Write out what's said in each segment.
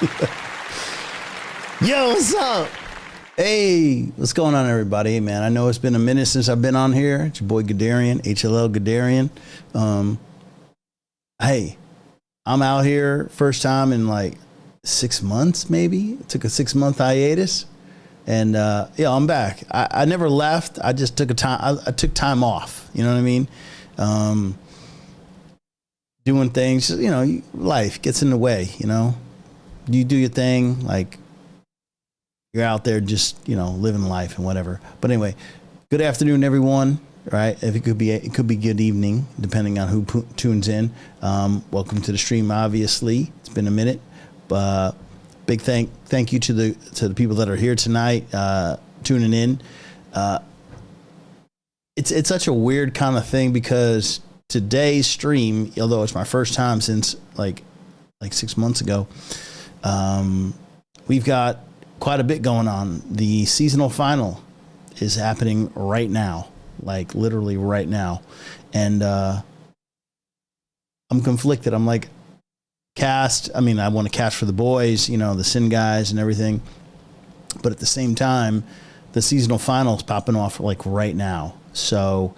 Yo, what's up? Hey, what's going on, everybody? Hey, man, I know it's been a minute since I've been on here. It's your boy Gadarian, HLL Gadarian. Hey, I'm out here first time in like 6 months, maybe. Took a 6-month hiatus. And yeah, I'm back. I never left. I just took I took time off. You know what I mean? Doing things, you know, life gets in the way, you know. You do your thing, like you're out there just, you know, living life and whatever. But anyway, good afternoon, everyone. Right? If it could be good evening, depending on who tunes in. Welcome to the stream. Obviously, it's been a minute. Big thank you to the people that are here tonight, tuning in. It's such a weird kind of thing because today's stream, although it's my first time since like 6 months ago, we've got quite a bit going on. The seasonal final is happening right now, like literally right now. And I'm conflicted. I'm like, I want to cast for the boys, you know, the Sin guys and everything. But at the same time, the seasonal final is popping off like right now. So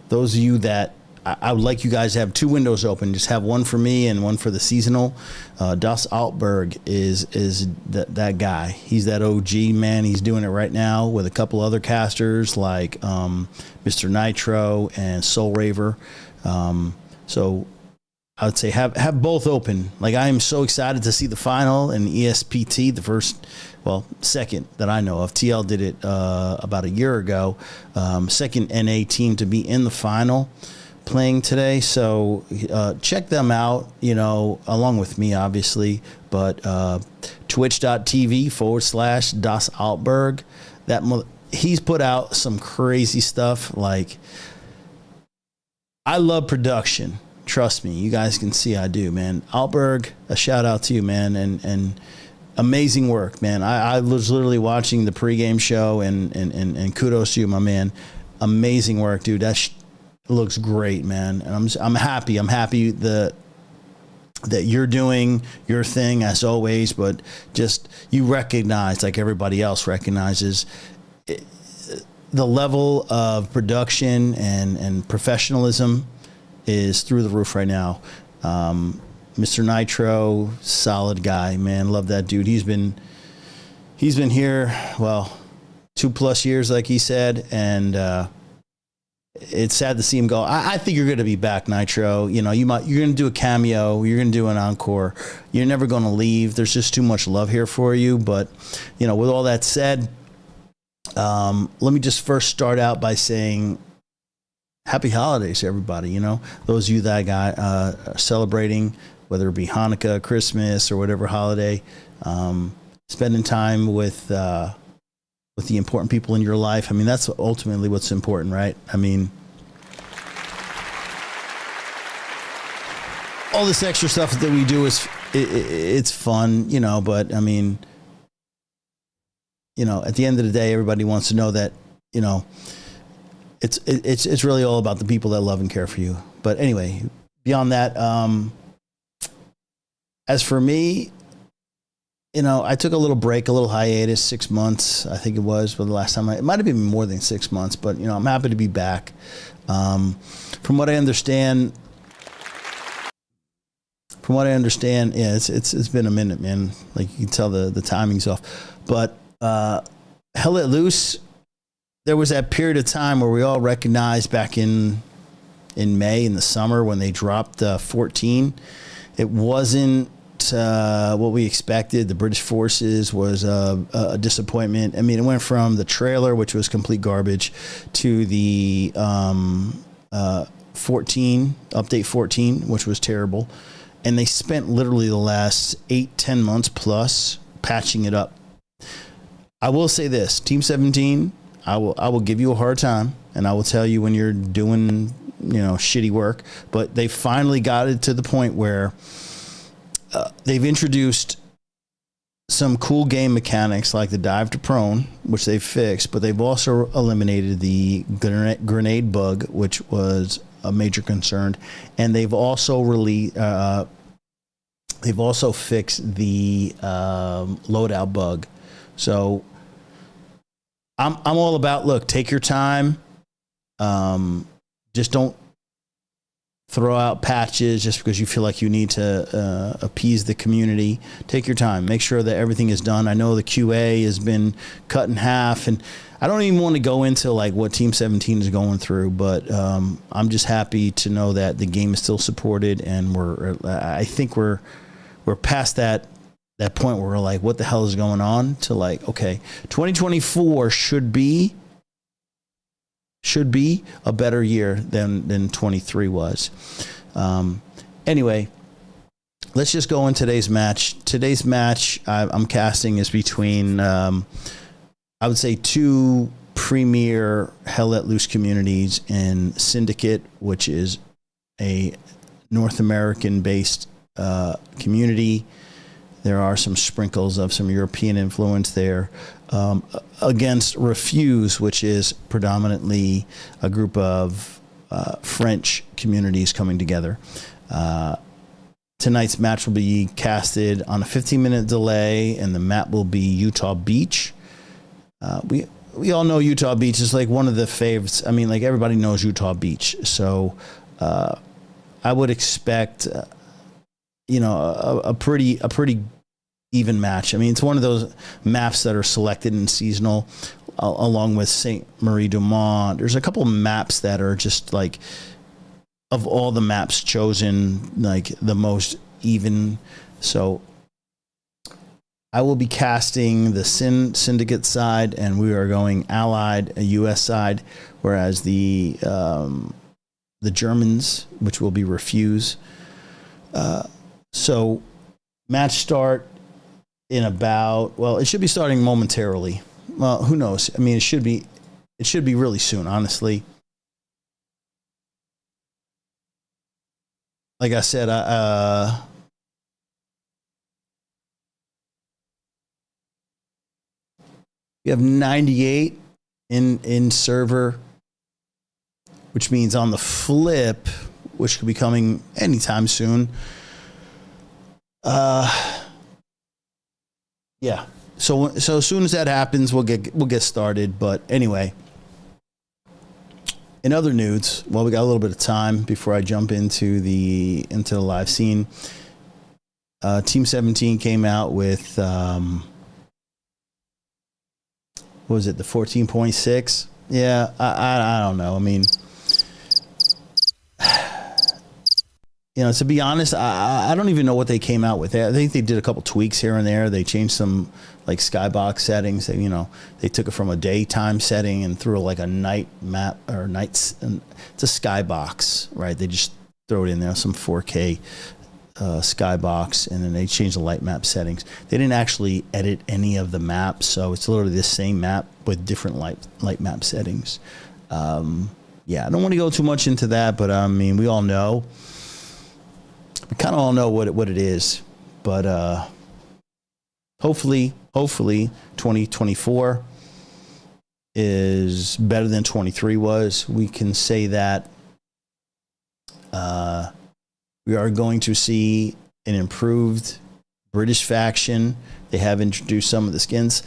those of you that I would like you guys to have 2 windows open. Just have one for me and one for the seasonal. Das Altberg is that guy. He's that OG, man. He's doing it right now with a couple other casters like Mr. Nitro and Soul Raver. So I would say have both open. Like, I am so excited to see the final and ESPT, the second that I know of. TL did it about a year ago. Second NA team to be in the final playing today. So check them out, you know, along with me, obviously. But twitch.tv/Das Altberg. He's put out some crazy stuff. Like, I love production. Trust me, you guys can see I do, man. Altberg, a shout out to you, man, and amazing work, man. I was literally watching the pregame show, and kudos to you, my man. Amazing work, dude. That looks great, man. And I'm happy. I'm happy that you're doing your thing as always, but just you recognize, like everybody else recognizes, the level of production and professionalism is through the roof right now. Mr. Nitro, solid guy, man. Love that dude. He's been here, 2+ years, like he said, and it's sad to see him go. I think you're going to be back, Nitro. You know, you're going to do a cameo. You're going to do an encore. You're never going to leave. There's just too much love here for you. But, you know, with all that said, let me just first start out by saying happy holidays, everybody. You know, those of you that are celebrating, whether it be Hanukkah, Christmas, or whatever holiday, spending time with the important people in your life. I mean, that's ultimately what's important, right? I mean, all this extra stuff that we do it's fun, you know, but I mean, you know, at the end of the day, everybody wants to know that, you know, it's really all about the people that love and care for you. But anyway, beyond that, as for me, you know, I took a little break, a little hiatus, 6 months, I think it was, for the last time. It might have been more than 6 months, but, you know, I'm happy to be back. From what I understand, yeah, it's been a minute, man. Like, you can tell the timing's off. But Hell Let Loose, there was that period of time where we all recognized back in May, in the summer, when they dropped 14. It wasn't what we expected. The British forces was a disappointment. I mean, it went from the trailer, which was complete garbage, to the 14, update 14, which was terrible. And they spent literally the last 8-10 months plus patching it up. I will say this, Team 17, I will give you a hard time, and I will tell you when you're doing, you know, shitty work, but they finally got it to the point where they've introduced some cool game mechanics like the dive to prone, which they've fixed, but they've also eliminated the grenade bug, which was a major concern. And they've also They've also fixed the loadout bug. So I'm all about, look, take your time. Just don't throw out patches just because you feel like you need to appease the community. Take your time. Make sure that everything is done. I know the QA has been cut in half, and I don't even want to go into like what Team 17 is going through, but I'm just happy to know that the game is still supported, and I think we're past that point where we're like, what the hell is going on, to like, okay, 2024 should be a better year than 23 was. Anyway, let's just go in today's match. Today's match I'm casting is between, I would say, two premier Hell Let Loose communities in Syndicate, which is a North American-based community. There are some sprinkles of some European influence there, against REFUZE, which is predominantly a group of French communities coming together. Tonight's match will be casted on a 15-minute delay, and the map will be Utah Beach. We all know Utah Beach is like one of the favorites. I mean, like, everybody knows Utah Beach. So I would expect, a pretty even match. I mean, it's one of those maps that are selected in seasonal, along with St. Marie du Mont. There's a couple maps that are just like, of all the maps chosen, like the most even. So I will be casting the Syndicate side, and we are going Allied, a U.S. side, whereas the Germans, which will be REFUZE. So match start in about, well, it should be starting momentarily. Well, who knows? I mean, it should be really soon, honestly. Like I said, we have 98 in server, which means on the flip, which could be coming anytime soon. Yeah. So as soon as that happens, we'll get started. But anyway, in other news, well, we got a little bit of time before I jump into the live scene. Team 17 came out with what was it, the 14.6? Yeah, I don't know. I mean, to be honest, I don't even know what they came out with. I think they did a couple tweaks here and there. They changed some like skybox settings. They took it from a daytime setting and threw like a night map or nights. It's a skybox, right? They just throw it in there, some 4K skybox, and then they changed the light map settings. They didn't actually edit any of the maps, so it's literally the same map with different light map settings. Yeah, I don't want to go too much into that, but I mean, we all know. We kind of all know what it is, but hopefully 2024 is better than 23 was. We can say that we are going to see an improved British faction. They have introduced some of the skins.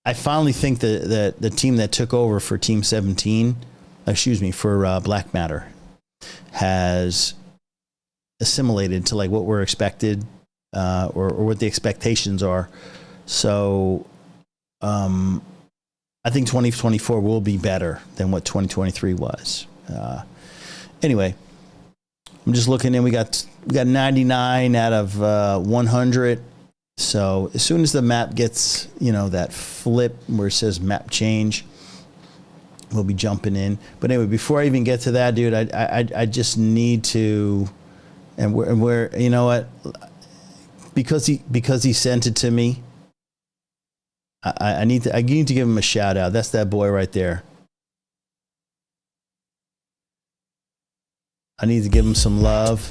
I finally think that the team that took over for Team 17, for Black Matter, has assimilated to like what we're expected, or what the expectations are. So I think 2024 will be better than what 2023 was. Anyway, I'm just looking in. We got 99 out of 100. So as soon as the map gets, that flip where it says map change, we'll be jumping in. But anyway, before I even get to that, dude, I just need to. And we're you know what? Because he sent it to me, I need to give him a shout out. That's that boy right there. I need to give him some love.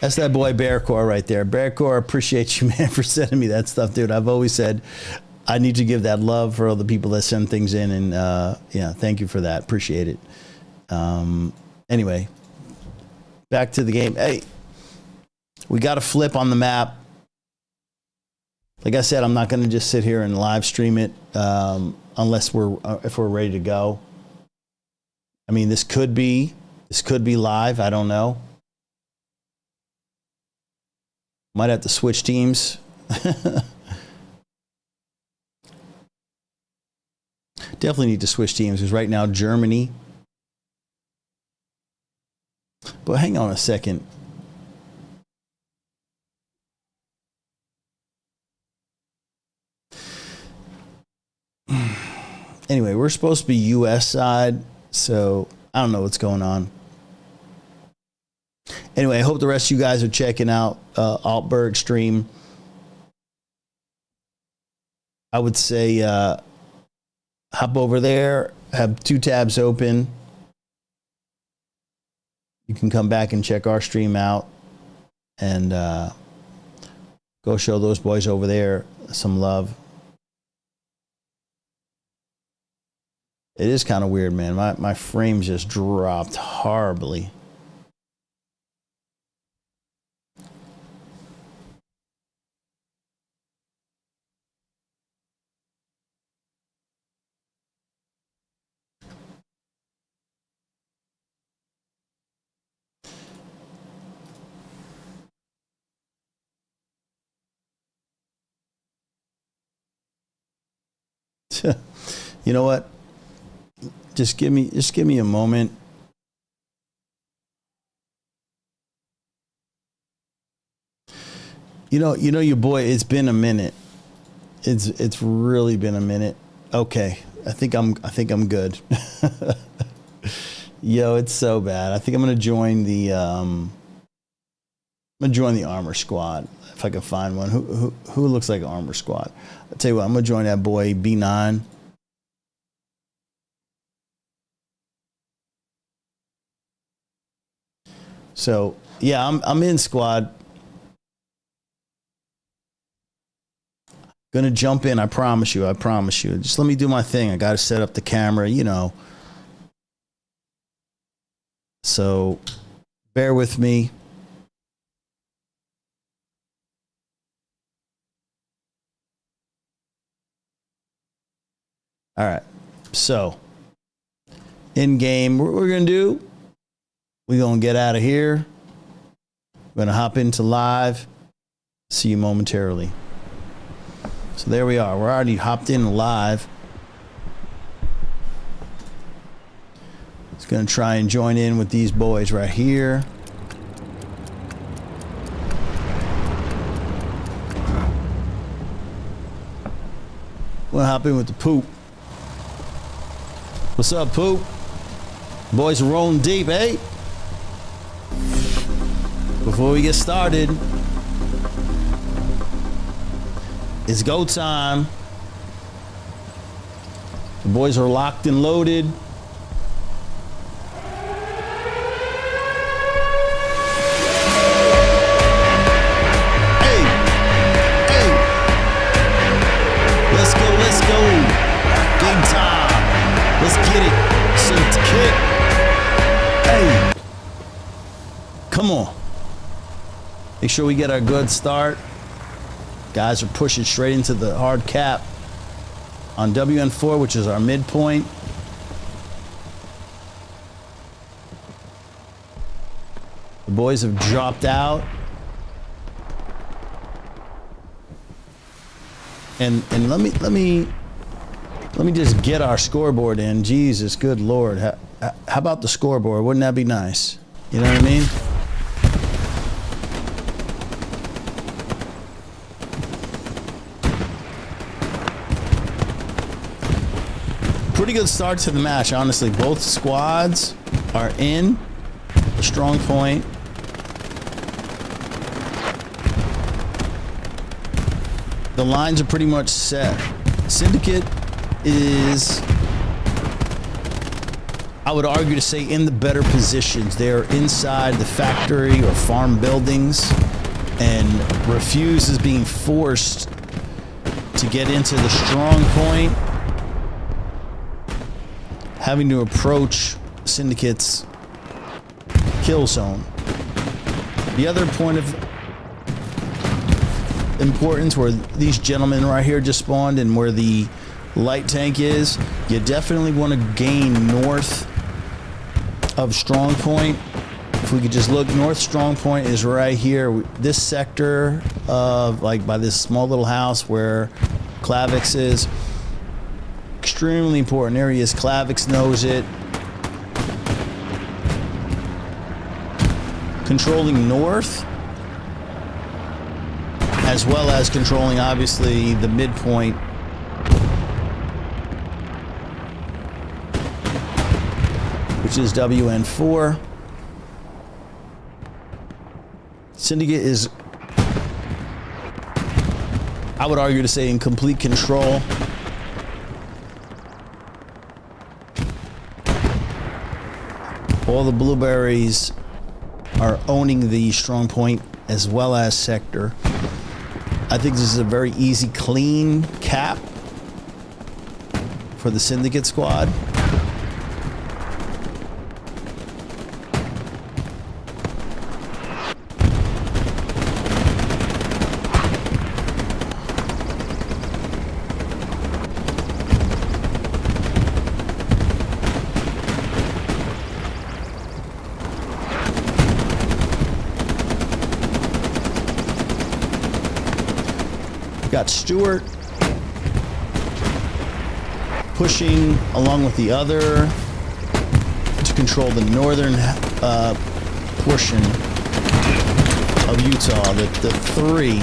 That's that boy Bearcore right there. Bearcore, appreciate you, man, for sending me that stuff, dude. I've always said I need to give that love for all the people that send things in, and yeah, thank you for that. Appreciate it. Anyway, back to the game. Hey, we got a flip on the map. Like I said, I'm not going to just sit here and live stream it unless if we're ready to go. I mean, this could be live. I don't know. Might have to switch teams. Definitely need to switch teams because right now Germany. But hang on a second. Anyway, we're supposed to be US side, so I don't know what's going on. Anyway, I hope the rest of you guys are checking out Altberg stream. I would say hop over there, have 2 tabs open. You can come back and check our stream out and go show those boys over there some love. It is kind of weird, man. My frame just dropped horribly. You know what? Just give me a moment. You know your boy, it's been a minute. It's really been a minute. Okay. I think I'm good. Yo, it's so bad. I think I'm going to join the armor squad if I can find one. Who looks like an armor squad? I'll tell you what, I'm going to join that boy B9. So, yeah, I'm in squad. Gonna jump in, I promise you. Just let me do my thing. I got to set up the camera, you know. So, bear with me. All right. So, in game, what we're going to do, we're going to get out of here. We're going to hop into live. See you momentarily. So there we are. We're already hopped in live. It's going to try and join in with these boys right here. We'll hop in with the Poop. What's up, Poop? Boys are rolling deep, eh? Before we get started, it's go time. The boys are locked and loaded. Hey, hey, let's go. Game time. Let's get it. Syndicate. Hey, come on. Make sure we get our good start. Guys are pushing straight into the hard cap on WN4, which is our midpoint. The boys have dropped out. And let me just get our scoreboard in. Jesus, good Lord. How about the scoreboard? Wouldn't that be nice? You know what I mean? Pretty good start to the match, honestly. Both squads are in. Strong point. The lines are pretty much set. Syndicate is, I would argue to say, in the better positions. They're inside the factory or farm buildings, and REFUZE is being forced to get into the strong point, having to approach Syndicate's kill zone. The other point of importance, where these gentlemen right here just spawned and where the light tank is, you definitely want to gain north of Strong Point. If we could just look, North Strong Point is right here. This sector of, like, by this small little house where Clavix is. Extremely important areas. Clavix knows it. Controlling north, as well as controlling, obviously, the midpoint. Which is WN4. Syndicate is, I would argue, to say, in complete control. All the blueberries are owning the strong point as well as sector. I think this is a very easy, clean cap for the Syndicate squad. Got Stewart pushing along with the other to control the northern portion of Utah, the three.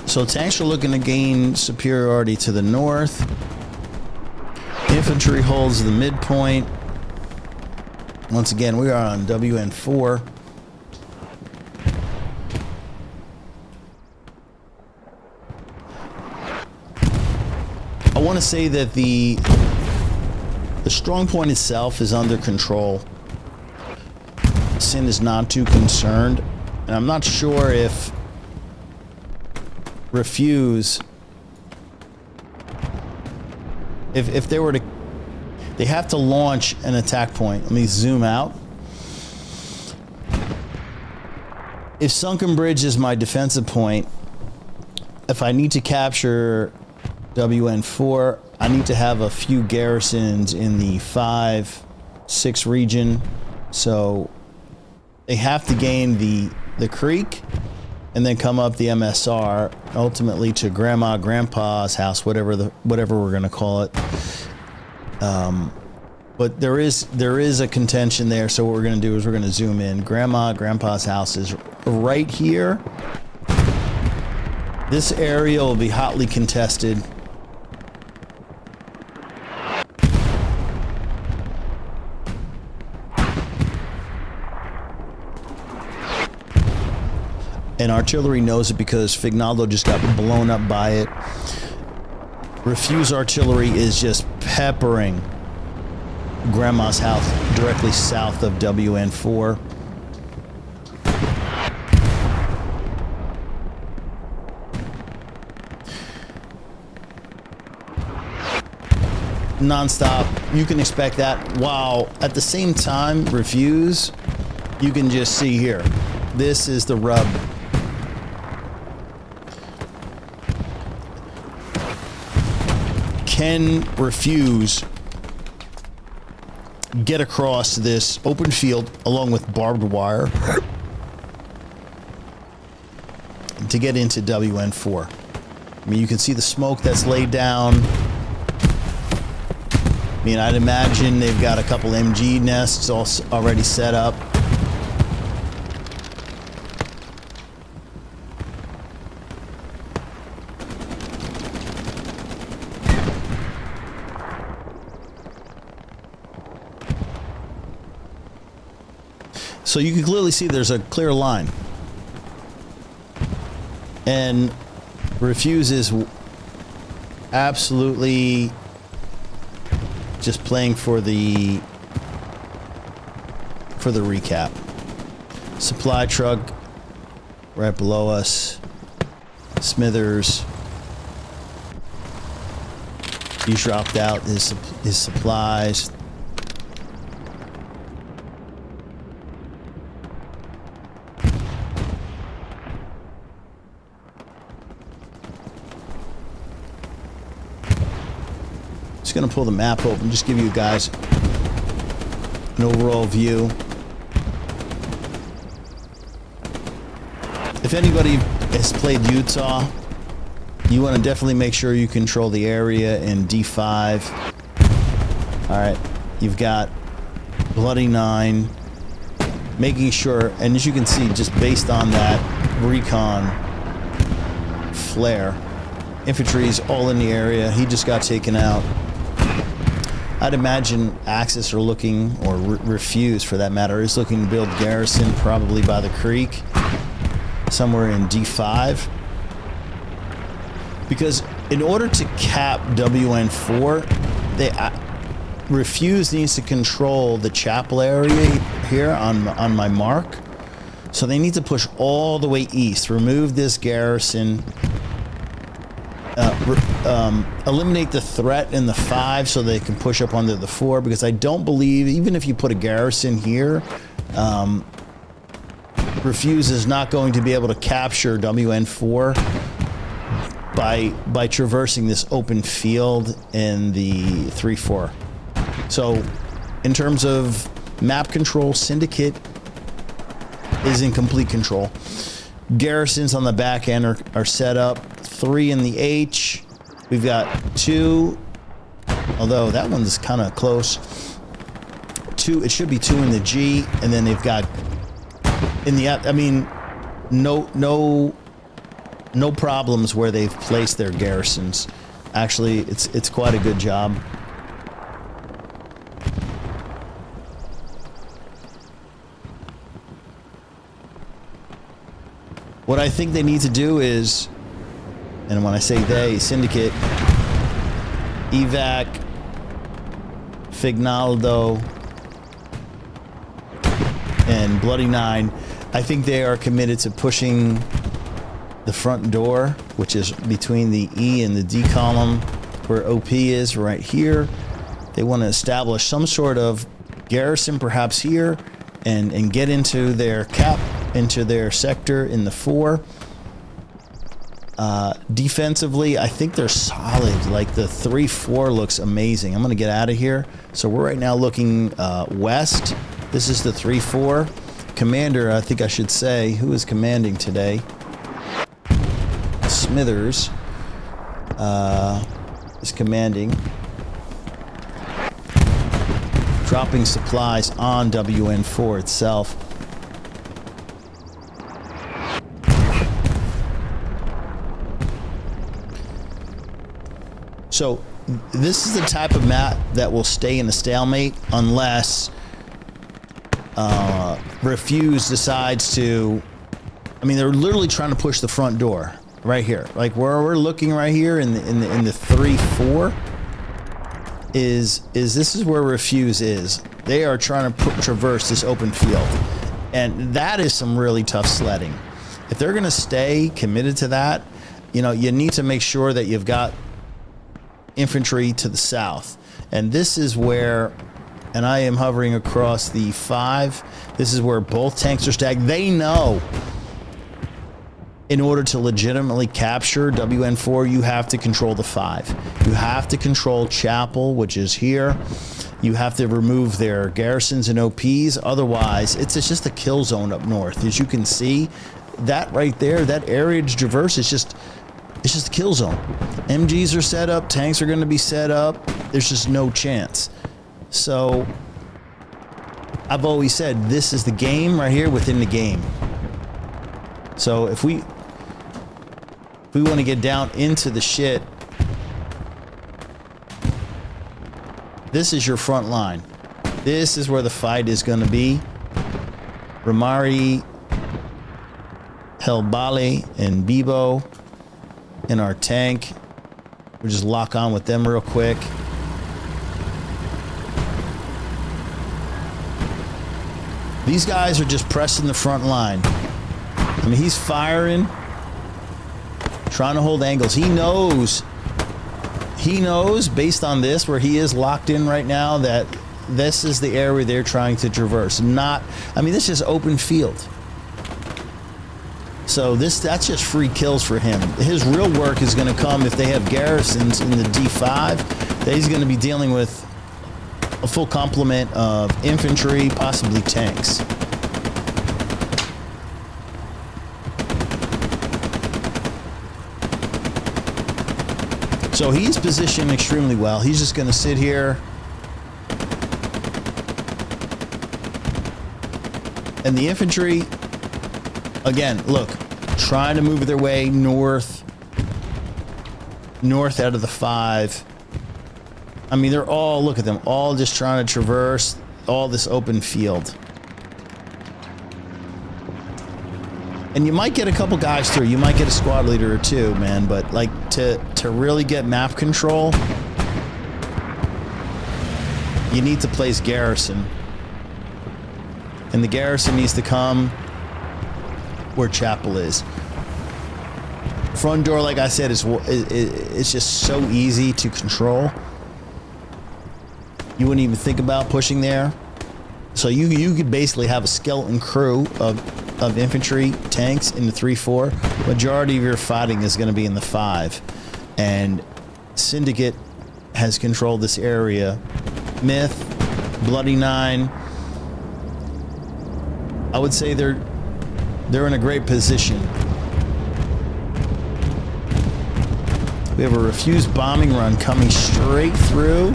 So tanks are looking to gain superiority to the north. Infantry holds the midpoint. Once again, we are on WN4. I want to say that the strong point itself is under control. Sin is not too concerned, and I'm not sure if Refuse, if they were to, they have to launch an attack point. Let me zoom out. If Sunken Bridge is my defensive point, if I need to capture WN4, I need to have a few garrisons in the 5-6 region. So they have to gain the creek and then come up the MSR, ultimately to grandpa's house, whatever we're going to call it. But there is a contention there. So what we're going to do is we're going to zoom in. Grandpa's house is right here. This area will be hotly contested. And artillery knows it because Fignaldo just got blown up by it. Refuse artillery is just peppering Grandma's house directly south of WN4. Non-stop, you can expect that. While at the same time, Refuse, you can just see here. This is the rub. Can Refuse get across this open field along with barbed wire to get into WN4? I mean, you can see the smoke that's laid down. I mean, I'd imagine they've got a couple MG nests already set up. So you can clearly see there's a clear line. And Refuse is absolutely just playing for the recap. Supply truck right below us. Smithers. He's dropped out his supplies. Just gonna pull the map open, just give you guys an overall view. If anybody has played Utah, you want to definitely make sure you control the area in D5. All right, you've got Bloody 9, making sure, and as you can see, just based on that recon flare, infantry's all in the area. He just got taken out. I'd imagine Axis are looking, or Refuse for that matter, is looking to build garrison probably by the creek, somewhere in D5. Because in order to cap WN4, Refuse needs to control the chapel area here on my mark. So they need to push all the way east, remove this garrison, eliminate the threat in the 5 so they can push up under the 4, because I don't believe, even if you put a garrison here, Refuse is not going to be able to capture WN4 by traversing this open field in the 3-4. So in terms of map control, Syndicate is in complete control. Garrisons on the back end are set up. 3 in the H. We've got 2, although that one's kind of close. 2, it should be 2 in the G, and then they've got in the, I mean, no problems where they've placed their garrisons. Actually, it's quite a good job. What I think they need to do is, and when I say they, Syndicate, Evac, Fignaldo, and Bloody 9, I think they are committed to pushing the front door, which is between the E and the D column, where OP is right here. They want to establish some sort of garrison perhaps here and get into their into their sector in the 4. Defensively, I think they're solid. Like the 3-4 looks amazing. I'm going to get out of here. So we're right now looking west. This is the 3-4. Commander, I think I should say, who is commanding today? Smithers is commanding. Dropping supplies on WN4 itself. So this is the type of map that will stay in a stalemate unless Refuse decides to, I mean, they're literally trying to push the front door right here. Like where we're looking right here in the 3-4 is this is where Refuse is. They are trying to traverse this open field. And that is some really tough sledding. If they're going to stay committed to that, you know, you need to make sure that you've got infantry to the south. And this is where, and I am hovering across the 5. This is where both tanks are stacked. They know in order to legitimately capture WN4, you have to control the 5. You have to control Chapel, which is here. You have to remove their garrisons and OPs. Otherwise, it's just a kill zone up north. As you can see, that right there, that area to traverse is just, it's just a kill zone. MGs are set up. Tanks are going to be set up. There's just no chance. So I've always said this is the game right here within the game. So if we want to get down into the shit, this is your front line. This is where the fight is going to be. Ramari, Helbali, and Bibo in our tank. We'll just lock on with them real quick. These guys are just pressing the front line. I mean, he's firing, trying to hold angles. He knows he knows, based on this, where he is locked in right now, that this is the area they're trying to traverse. Not, I mean, this is open field. So that's just free kills for him. His real work is going to come if they have garrisons in the D5. That he's going to be dealing with a full complement of infantry, possibly tanks. So he's positioned extremely well. He's just going to sit here. And the infantry, again, look, trying to move their way north out of the 5. I mean, they're all, look at them, all just trying to traverse all this open field. And you might get a couple guys through. You might get a squad leader or two, man. But like to really get map control, you need to place garrison. And the garrison needs to come where Chapel is. Front door, like I said, it's just so easy to control. You wouldn't even think about pushing there. So you could basically have a skeleton crew of infantry, tanks in the 3-4. Majority of your fighting is going to be in the 5. And Syndicate has controlled this area. Myth, Bloody Nine. I would say they're in a great position. We have a refuse bombing run coming straight through.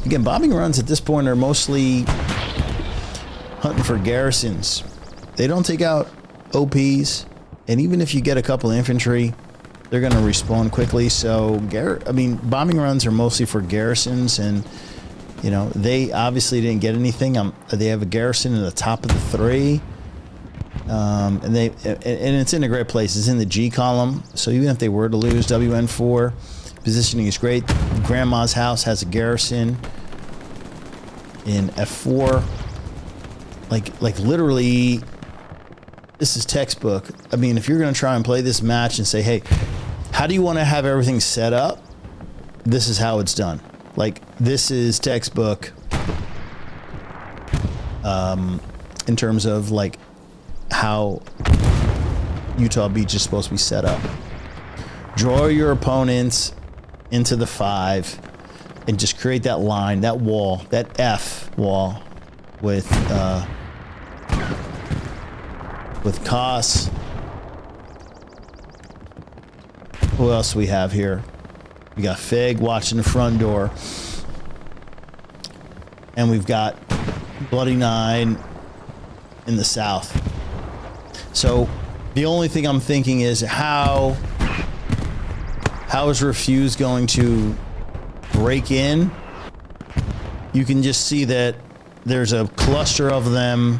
Again, bombing runs at this point are mostly hunting for garrisons. They don't take out OPs, and even if you get a couple infantry, they're going to respawn quickly. So, I mean, bombing runs are mostly for garrisons, and you know they obviously didn't get anything. They have a garrison in the top of the 3, and it's in a great place. It's in the G column. So even if they were to lose, WN4 positioning is great. Grandma's house has a garrison in F4. Like literally, this is textbook. I mean, if you're going to try and play this match and say, hey, how do you want to have everything set up? This is how it's done. Like, this is textbook in terms of like how Utah Beach is supposed to be set up. Draw your opponents into the 5 and just create that line, that wall, that F wall with Koss. Who else do we have here? We got Fig watching the front door. And we've got Bloody Nine in the south. So the only thing I'm thinking is how is Refuse going to break in? You can just see that there's a cluster of them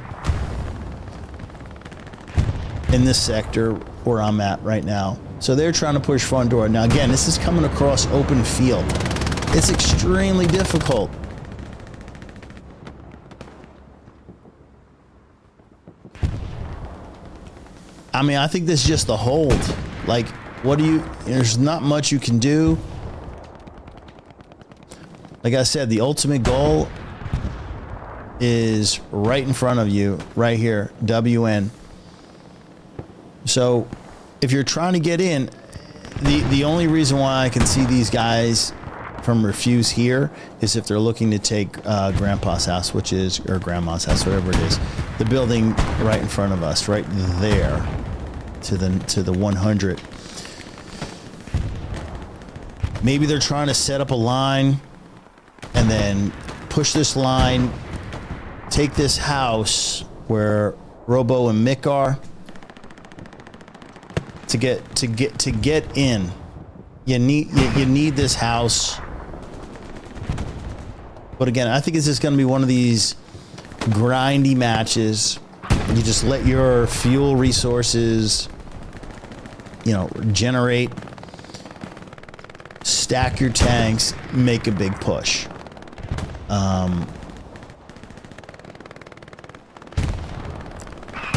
in this sector where I'm at right now. So they're trying to push front door. Now again, this is coming across open field. It's extremely difficult. I mean, I think this is just the hold. Like, there's not much you can do. Like I said, the ultimate goal is right in front of you, right here, WN. So if you're trying to get in, the only reason why I can see these guys from Refuse here is if they're looking to take Grandpa's house, or Grandma's house, whatever it is. The building right in front of us, right there, to the 100. Maybe they're trying to set up a line and then push this line, take this house where Robo and Mick are. To get in, you need this house. But again, I think it's just going to be one of these grindy matches. You just let your fuel resources, generate, stack your tanks, make a big push.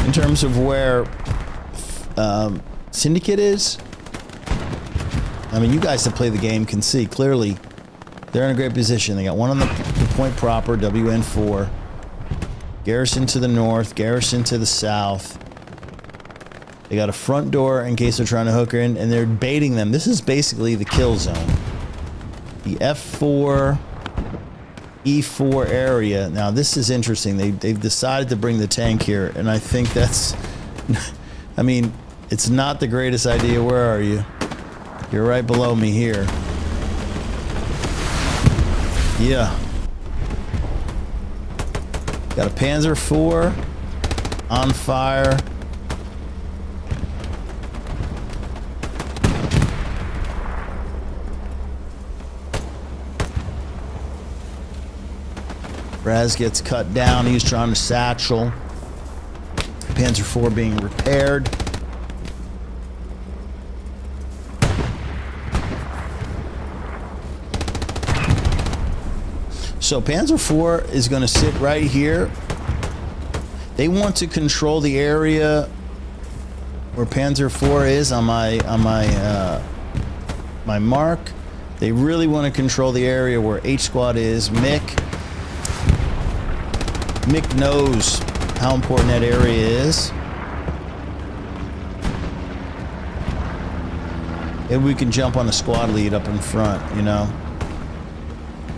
In terms of where Syndicate is. I mean, you guys that play the game can see clearly they're in a great position. They got one on the point proper, WN4. Garrison to the north, Garrison to the south. They got a front door in case they're trying to hook her in, and they're baiting them. This is basically the kill zone. The F4, E4 area. Now, this is interesting. They've decided to bring the tank here, and I think that's... I mean, it's not the greatest idea. Where are you? You're right below me here. Yeah. Got a Panzer IV on fire. Raz gets cut down. He's trying to satchel. Panzer IV being repaired. So Panzer IV is going to sit right here. They want to control the area where Panzer IV is on my mark. They really want to control the area where H Squad is. Mick knows how important that area is. And we can jump on the squad lead up in front, you know.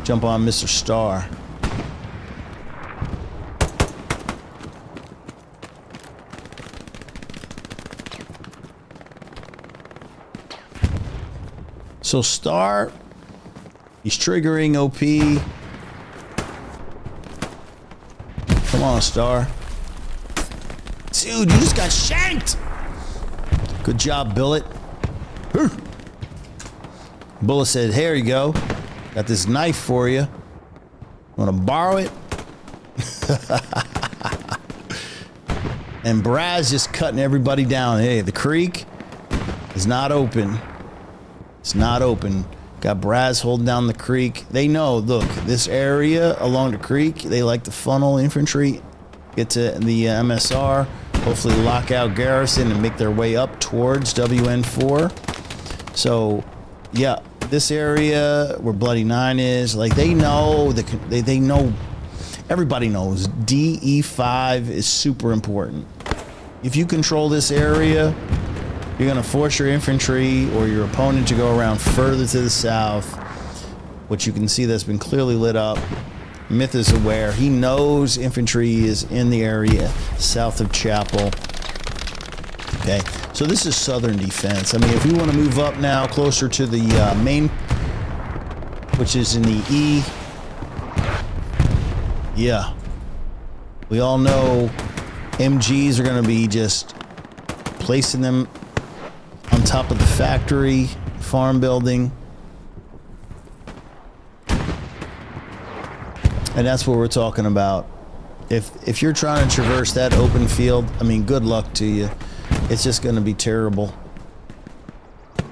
Jump on Mr. Star. So Star, he's triggering OP. Come on, Star. Dude, you just got shanked. Good job, Bullet. Bullet said, here you go. Got this knife for you. Want to borrow it? And Brad's just cutting everybody down. Hey, the creek is not open. It's not open. Got Braz holding down the creek. They know, look, this area along the creek, they like to funnel infantry, get to the MSR, hopefully lock out Garrison and make their way up towards WN4. So, yeah, this area where Bloody Nine is, like, they know, they know, everybody knows DE5 is super important. If you control this area, you're going to force your infantry or your opponent to go around further to the south, which you can see that's been clearly lit up. Myth is aware. He knows infantry is in the area south of Chapel. Okay, so this is southern defense. I mean, if we want to move up now closer to the main, which is in the E, yeah, we all know MGs are going to be just placing them on top of the factory, farm building. And that's what we're talking about. If you're trying to traverse that open field, I mean, good luck to you. It's just going to be terrible.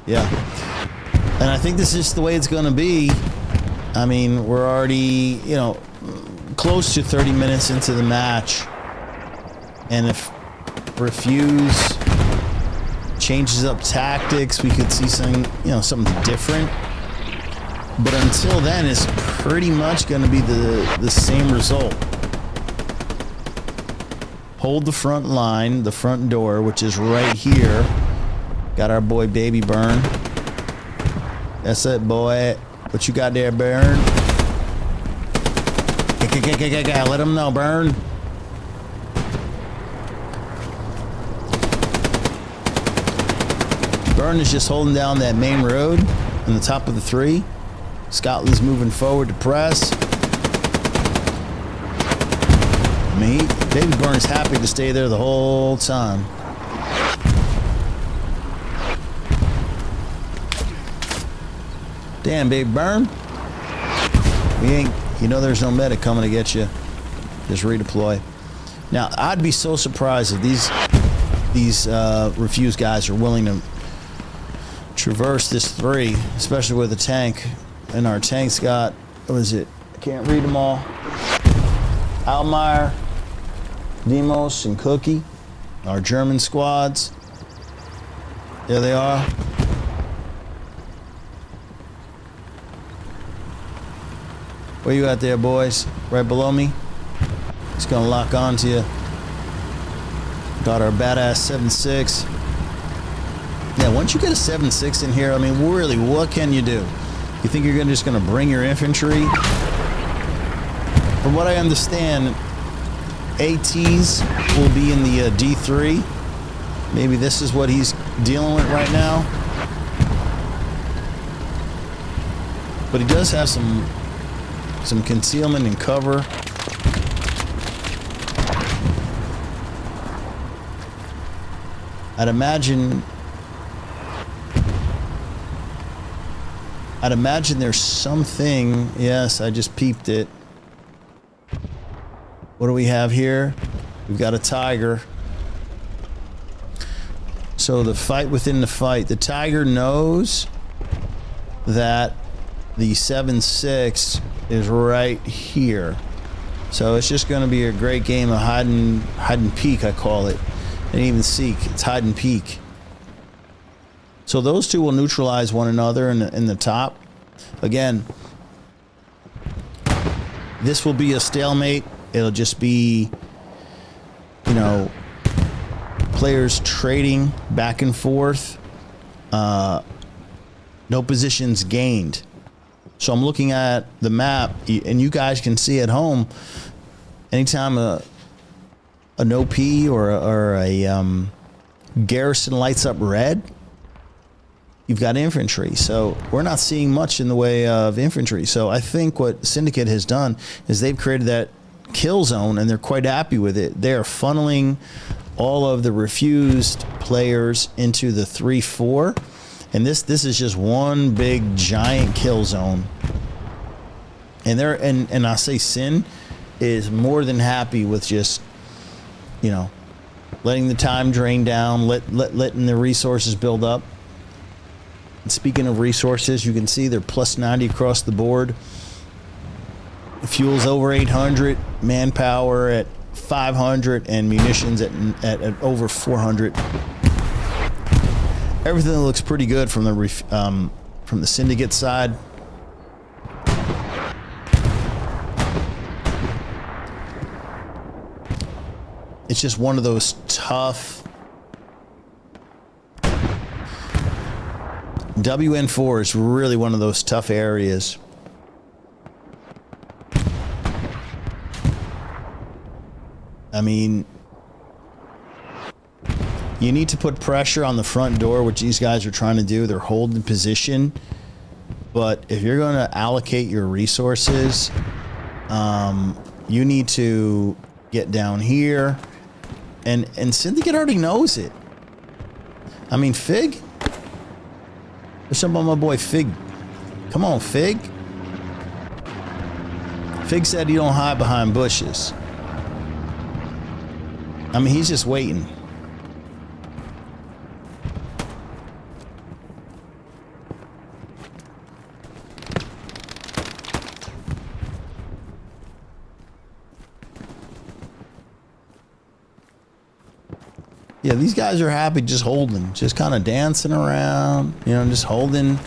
Yeah. And I think this is the way it's going to be. I mean, we're already, you know, close to 30 minutes into the match. And if Refuse changes up tactics, we could see something, you know, something different. But until then, it's pretty much going to be the same result. Hold the front line, the front door, which is right here. Got our boy Baby Burn. That's it, boy. What you got there, Burn? Let him know, Burn. Burn is just holding down that main road on the top of the 3. Scotland's moving forward to press. I mean, Baby Burn's happy to stay there the whole time. Damn, Baby Burn. We ain't, you know there's no medic coming to get you. Just redeploy. Now, I'd be so surprised if these Refuse guys are willing to traverse this 3, especially with a tank. And our tank's got, what is it? I can't read them all. Almeyer, Demos, and Cookie. Our German squads. There they are. Where you at there, boys? Right below me? It's gonna lock onto you. Got our badass 7.6. Yeah, once you get a 7.6 in here, I mean, really, what can you do? You think you're just gonna bring your infantry? From what I understand, ATs will be in the D3. Maybe this is what he's dealing with right now. But he does have some concealment and cover. I'd imagine there's something. Yes, I just peeped it. What do we have here? We've got a tiger. So the fight within the fight. The tiger knows that the 7.6 is right here. So it's just going to be a great game of hide and peek, I call it. And even seek. It's hide and peek. So those two will neutralize one another in the top. Again, this will be a stalemate. It'll just be, you know, players trading back and forth. No positions gained. So I'm looking at the map, and you guys can see at home, anytime an OP or a garrison lights up red, you've got infantry. So we're not seeing much in the way of infantry. So I think what Syndicate has done is they've created that kill zone, and they're quite happy with it. They're funneling all of the refused players into the 3-4, and this is just one big giant kill zone. And they're and I say Sin is more than happy with just, you know, letting the time drain down, letting the resources build up. And speaking of resources, you can see they're plus 90 across the board. Fuel's over 800, manpower at 500, and munitions at over 400. Everything looks pretty good from the Syndicate side. It's just one of those tough. WN4 is really one of those tough areas. I mean, you need to put pressure on the front door, which these guys are trying to do. They're holding position. But if you're going to allocate your resources, you need to get down here. And Syndicate already knows it. I mean, Fig? There's something about my boy Fig. Come on, Fig. Fig said he don't hide behind bushes. I mean, he's just waiting. Yeah, these guys are happy just holding, just kind of dancing around, you know, just holding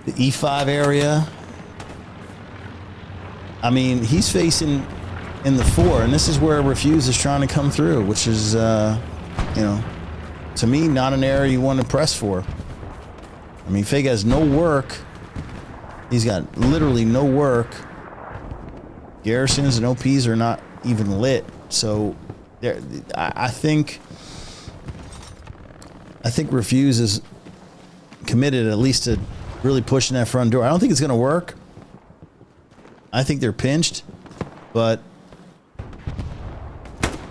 the E5 area. I mean, he's facing in the 4, and this is where Refuse is trying to come through, which is, you know, to me, not an area you want to press for. I mean, Fig has no work. He's got literally no work. Garrisons and OPs are not even lit, so there, I think Refuse is committed at least to really pushing that front door. I don't think it's going to work. I think they're pinched, but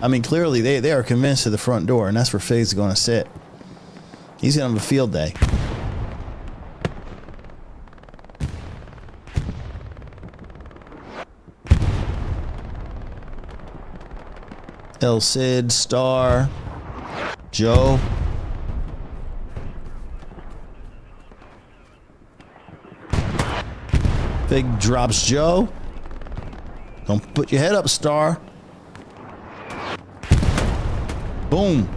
I mean, clearly they are convinced of the front door, and that's where Fig's going to sit. He's going to have a field day. El Cid, Star, Joe. Fig drops Joe. Don't put your head up, Star. Boom.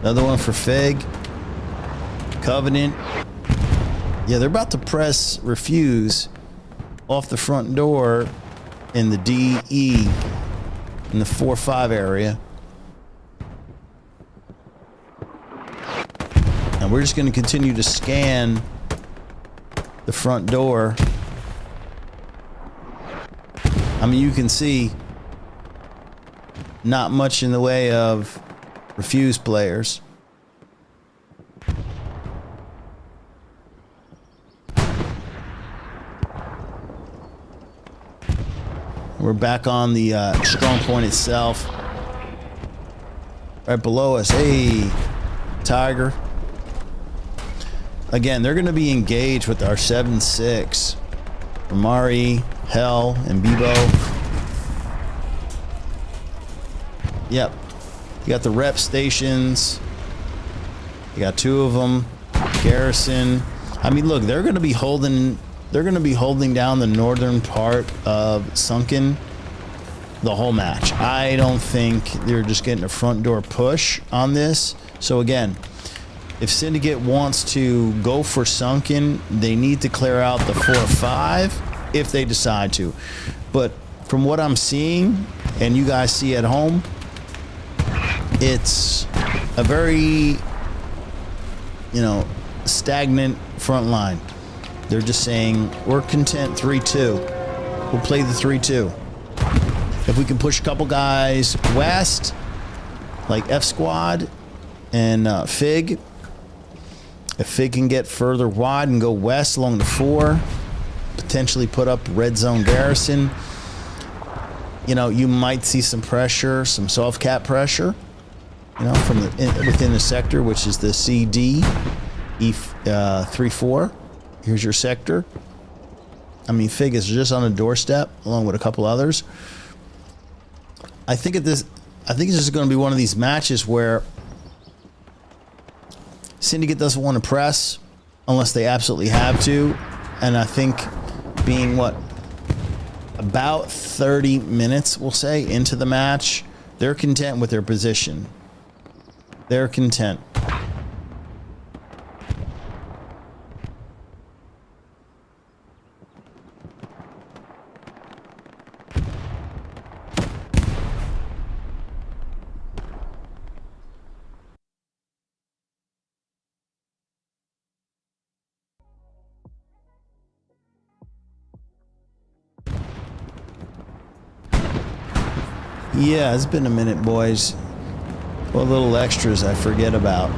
Another one for Fig. Covenant. Yeah, they're about to press refuse off the front door in the DE in the 4-5 area. And we're just going to continue to scan the front door. I mean, you can see not much in the way of refuse players. We're back on the strong point itself. Right below us. Hey, Tiger. Again, they're going to be engaged with our 7-6. Amari, Hell, and Bebo. Yep. You got the rep stations. You got 2 of them. Garrison. I mean, look, they're going to be holding down the northern part of Sunken the whole match. I don't think they're just getting a front door push on this. So again, if Syndicate wants to go for Sunken, they need to clear out the 4-5 if they decide to. But from what I'm seeing, and you guys see at home, it's a very, stagnant front line. They're just saying, we're content 3-2. We'll play the 3-2. If we can push a couple guys west, like F Squad and Fig, if Fig can get further wide and go west along the 4, potentially put up red zone Garrison, you might see some pressure, some soft cap pressure, from within the sector, which is the CD, E3-4. Here's your sector. I mean, Fig is just on a doorstep, along with a couple others. I think this is going to be one of these matches where Syndicate doesn't want to press unless they absolutely have to. And I think being, about 30 minutes, we'll say, into the match, they're content with their position. They're content. Yeah, it's been a minute, boys. What little extras I forget about.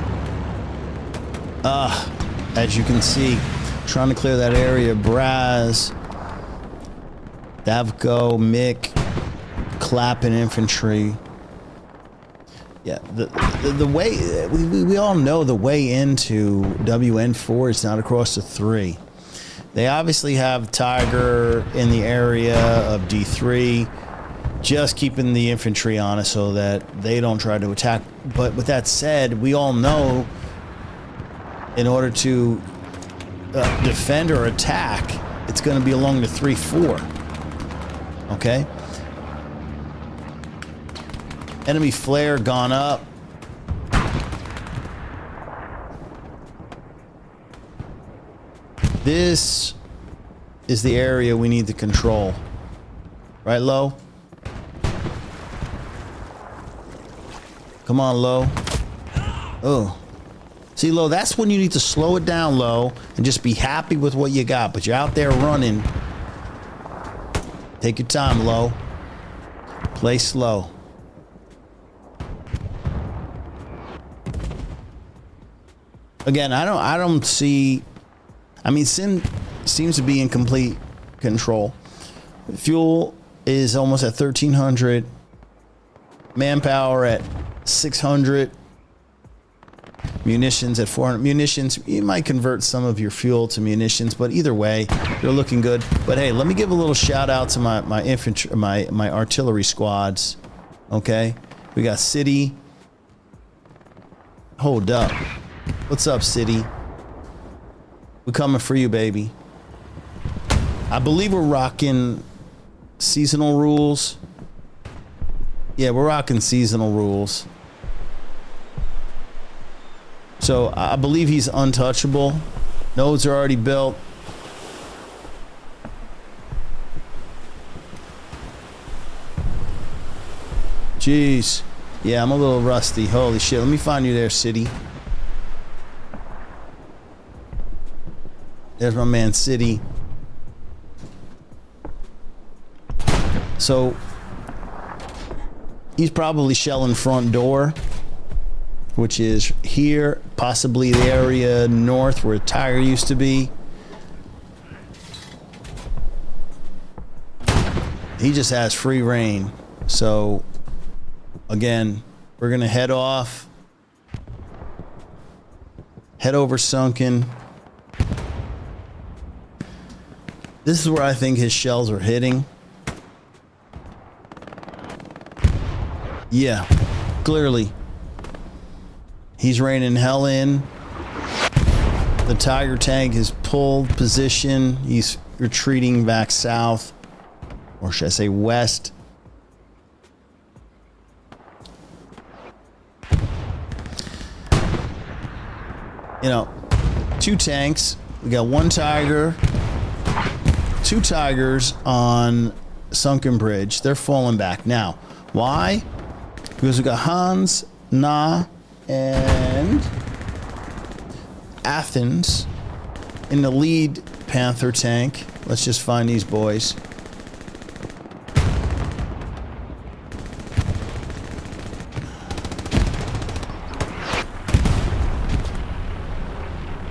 As you can see, trying to clear that area. Braz, Davko, Mick, Clappin infantry. Yeah, the way we all know the way into WN4 is not across the 3. They obviously have Tiger in the area of D3. Just keeping the infantry on it so that they don't try to attack. But with that said, we all know in order to defend or attack, it's going to be along the 3-4. Okay? Enemy flare gone up. This is the area we need to control. Right, Lo? Come on, Lo. Oh. See, Lo, that's when you need to slow it down, Lo, and just be happy with what you got. But you're out there running. Take your time, Lo. Play slow. Again, I don't see... I mean, Sin seems to be in complete control. Fuel is almost at 1,300. Manpower at 600. Munitions at 400. Munitions, you might convert some of your fuel to munitions, but either way, they're looking good. But hey, let me give a little shout out to my infantry, my artillery squads. Okay, we got City. Hold up. What's up, City? We're coming for you, baby. I believe we're rocking seasonal rules. Yeah, we're rocking seasonal rules. So I believe he's untouchable. Nodes are already built. Jeez. Yeah, I'm a little rusty. Holy shit. Let me find you there, City. There's my man, City. So he's probably shelling front door, which is here, possibly the area north where Tiger used to be. He just has free reign. So again, we're gonna head off, head over Sunken. This is where I think his shells are hitting. Yeah, clearly. He's raining hell in. The Tiger tank is pulled position. He's retreating back south, or should I say west. You know, 2 tanks. We got 1 Tiger, 2 Tigers on Sunken Bridge. They're falling back now. Why? Because we got Hans, Na, and Athens in the lead Panther tank. Let's just find these boys.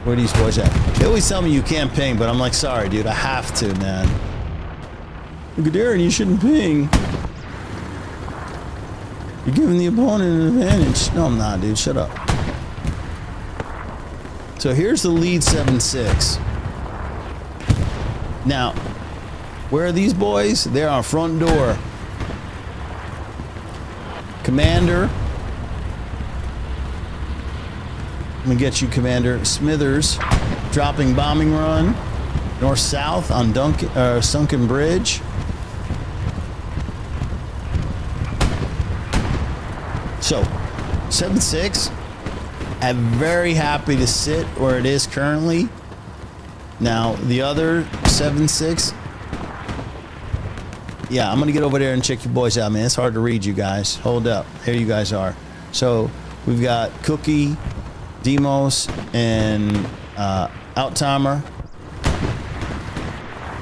Where are these boys at? They always tell me you can't ping, but I'm like, sorry, dude, I have to, man. Look at Darren, you shouldn't ping. You're giving the opponent an advantage. No, I'm not, dude. Shut up. So here's the lead 7-6. Now, where are these boys? They're on front door. Commander. Let me get you, Commander. Smithers. Dropping bombing run. North-south on Sunken Bridge. So, 7-6, I'm very happy to sit where it is currently. Now, the other 7-6, yeah, I'm going to get over there and check you boys out, man. It's hard to read you guys. Hold up. Here you guys are. So, we've got Cookie, Demos, and Outtimer.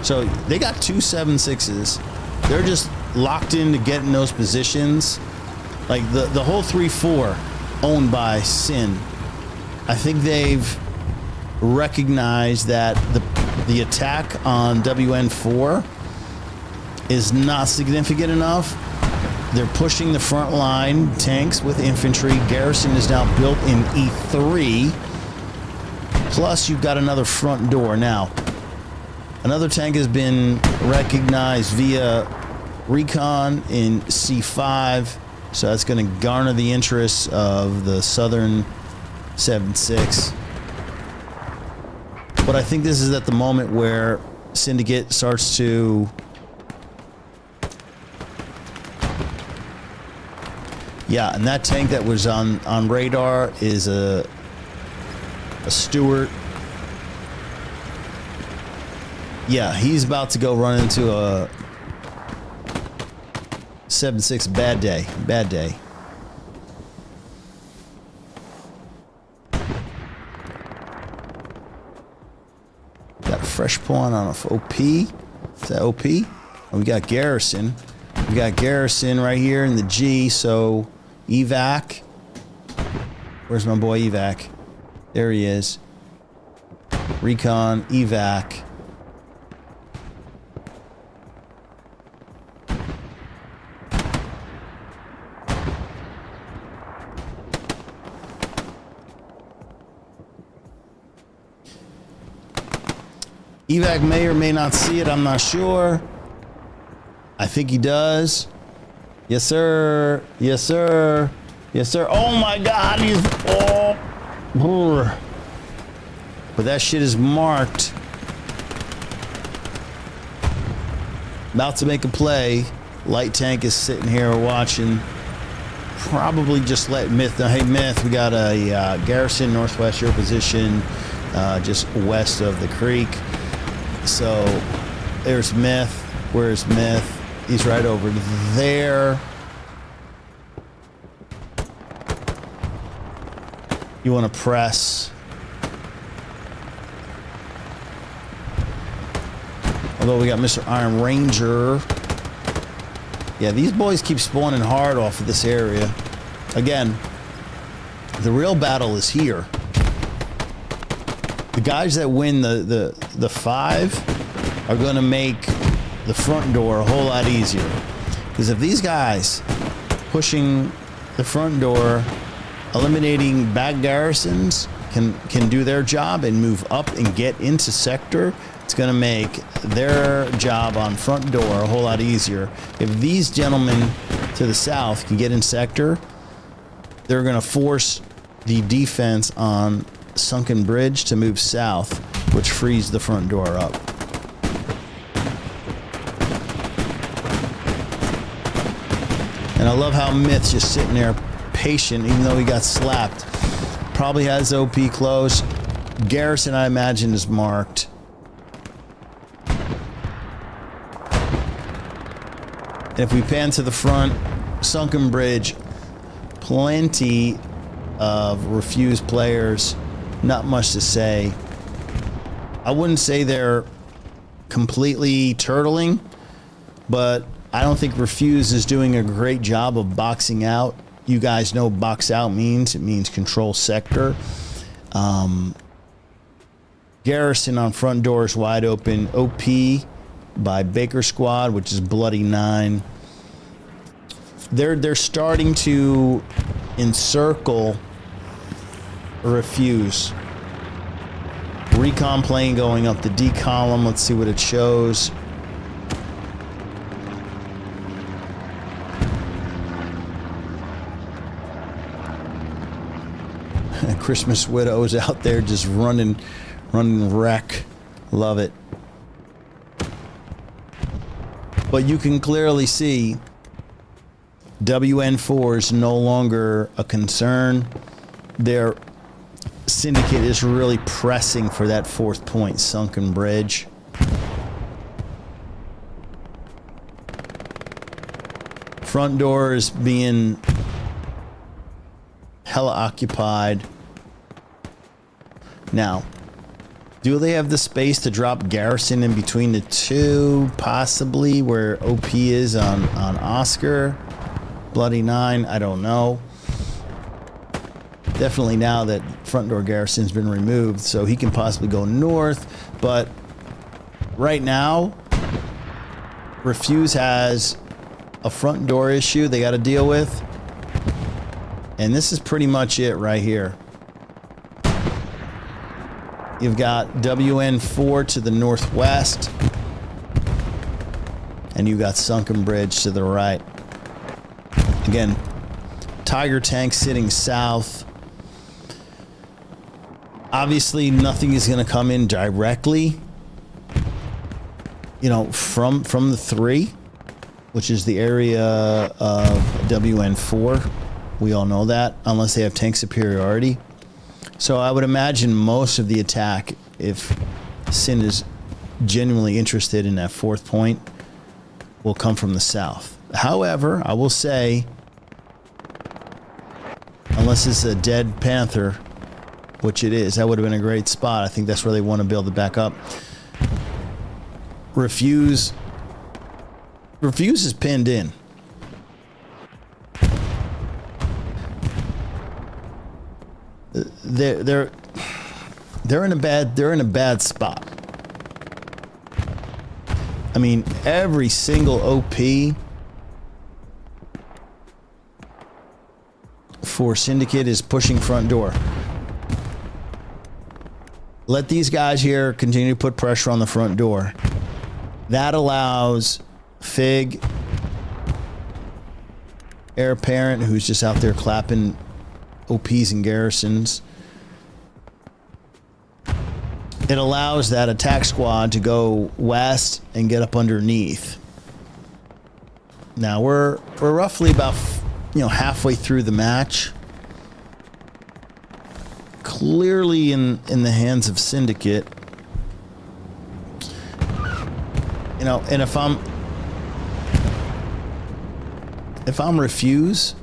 So, they got 2 7-6s. They're just locked into getting those positions. Like the whole 3-4 owned by Sin. I think they've recognized that the attack on WN4 is not significant enough. They're pushing the front line tanks with infantry. Garrison is now built in E3. Plus you've got another front door. Now, another tank has been recognized via recon in C5. So that's going to garner the interest of the southern 7-6. But I think this is at the moment where Syndicate starts to... Yeah, and that tank that was on radar is a Stewart. Yeah, he's about to go run into a 7-6, bad day. Bad day. Got a fresh pawn on a OP. Is that OP? And we got Garrison. We got Garrison right here in the G, so evac. Where's my boy evac? There he is. Recon, evac. Evac may or may not see it. I'm not sure. I think he does. Yes, sir. Yes, sir. Yes, sir. Oh, my God. He's... Oh. Brr. But that shit is marked. About to make a play. Light tank is sitting here watching. probably just let Myth know, hey Myth, we got a garrison northwest your position, just west of the creek. So there's Myth. Where's Myth? He's right over there. You want to press. Although we got Mr. Iron Ranger. Yeah, these boys keep spawning hard off of this area. Again, the real battle is here. The guys that win the 5 are going to make the front door a whole lot easier. Because if these guys pushing the front door, eliminating back garrisons, can do their job and move up and get into sector, it's going to make their job on front door a whole lot easier. If these gentlemen to the south can get in sector, they're going to force the defense on Sunken Bridge to move south, which frees the front door up. And I love how Myth's just sitting there patient, even though he got slapped. Probably has OP close. Garrison, I imagine, is marked. If we pan to the front, Sunken Bridge, plenty of REFUZE players. Not much to say. I wouldn't say they're completely turtling, but I don't think REFUZE is doing a great job of boxing out. You guys know box out means. It means control sector. Garrison on front door is wide open. OP by Baker Squad, which is Bloody 9. They're starting to encircle REFUZE. Recon plane going up the D column. Let's see what it shows. Christmas Widow's out there just running wreck. Love it. But you can clearly see WN4 is no longer a concern. Their Syndicate is really pressing for that 4th point, Sunken Bridge. Front door is being hella occupied. Now, do they have the space to drop garrison in between the two? Possibly, where OP is on Oscar. Bloody 9, I don't know. Definitely now that front door garrison's been removed, so he can possibly go north. But right now, REFUZE has a front door issue they got to deal with. And this is pretty much it right here. You've got WN4 to the northwest. And you've got Sunken Bridge to the right. Again, Tiger Tank sitting south. Obviously, nothing is going to come in directly, you know, from the 3, which is the area of WN4. We all know that, unless they have tank superiority. So I would imagine most of the attack, if Syn is genuinely interested in that 4th point, will come from the south. However, I will say, unless it's a dead Panther, which it is, that would have been a great spot. I think that's where they want to build it back up. REFUZE is pinned in. They're in a bad spot. I mean, every single OP for Syndicate is pushing front door. Let these guys here continue to put pressure on the front door. That allows Fig, Heir Apparent, who's just out there clapping OPs and garrisons. It allows that attack squad to go west and get up underneath. Now we're roughly about halfway through the match. Clearly in the hands of Syndicate. And if I'm Refuse,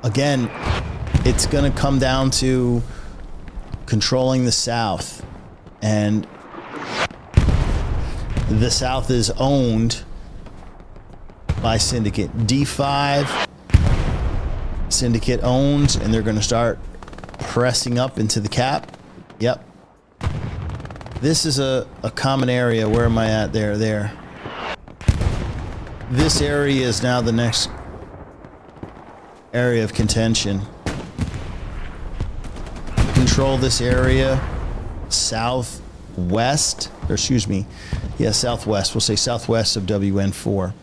again, it's going to come down to controlling the South. And the South is owned by Syndicate. D5, Syndicate owns, and they're going to start pressing up into the cap. Yep. This is a common area. Where am I at? There. This area is now the next area of contention. Control this area. Southwest. Or excuse me. Yeah, southwest. We'll say southwest of WN4.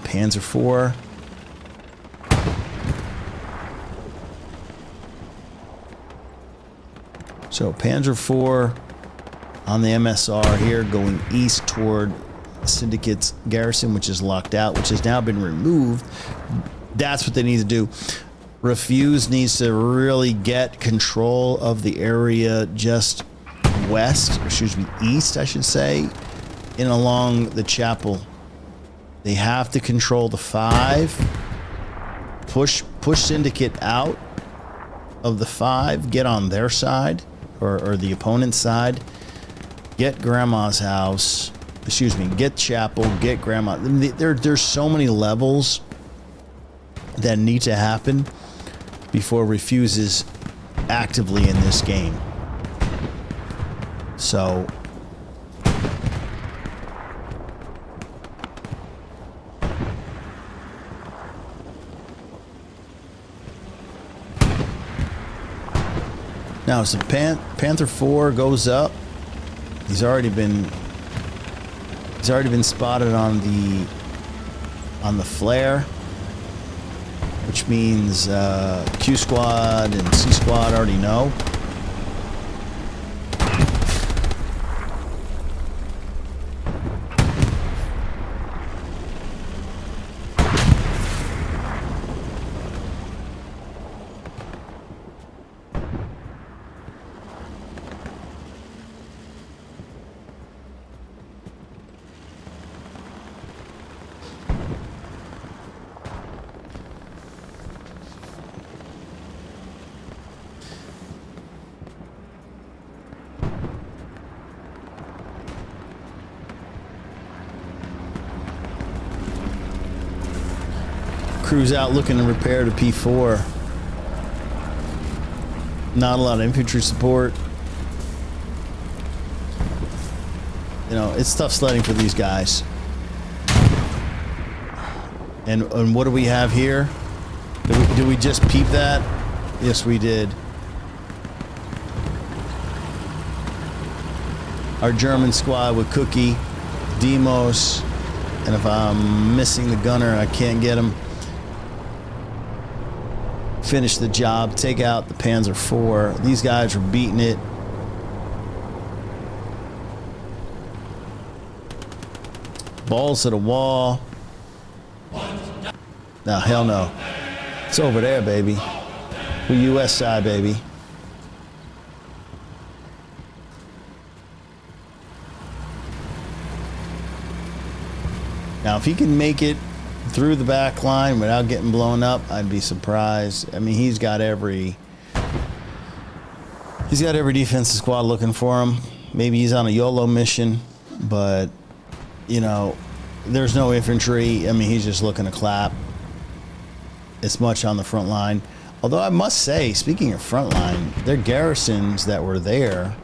Panzer IV. So Panzer IV on the MSR here, going east toward Syndicate's garrison, which is locked out, which has now been removed. That's what they need to do. Refuse needs to really get control of the area just west, or excuse me, east, I should say, in along the chapel. They have to control the 5. Push Syndicate out of the 5. Get on their side, or the opponent's side. Get Grandma's house. Excuse me. Get Chapel. Get Grandma. There's so many levels that need to happen before Refuse is actively in this game. So now, so Panther IV goes up. He's already been spotted on the flare, which means Q squad and C squad already know. Crew's out looking to repair the P4. Not a lot of infantry support. It's tough sledding for these guys. And what do we have here? Did we just peep that? Yes, we did. Our German squad with Cookie, Demos, and if I'm missing the gunner, I can't get him. Finish the job, take out the Panzer IV. These guys are beating it. Balls to the wall. No, hell no. It's over there, baby. We're US side, baby. Now, if he can make it through the back line without getting blown up, I'd be surprised. I mean, he's got every defensive squad looking for him. Maybe he's on a YOLO mission, but there's no infantry. I mean, he's just looking to clap as much on the front line. Although I must say, speaking of front line, their garrisons that were there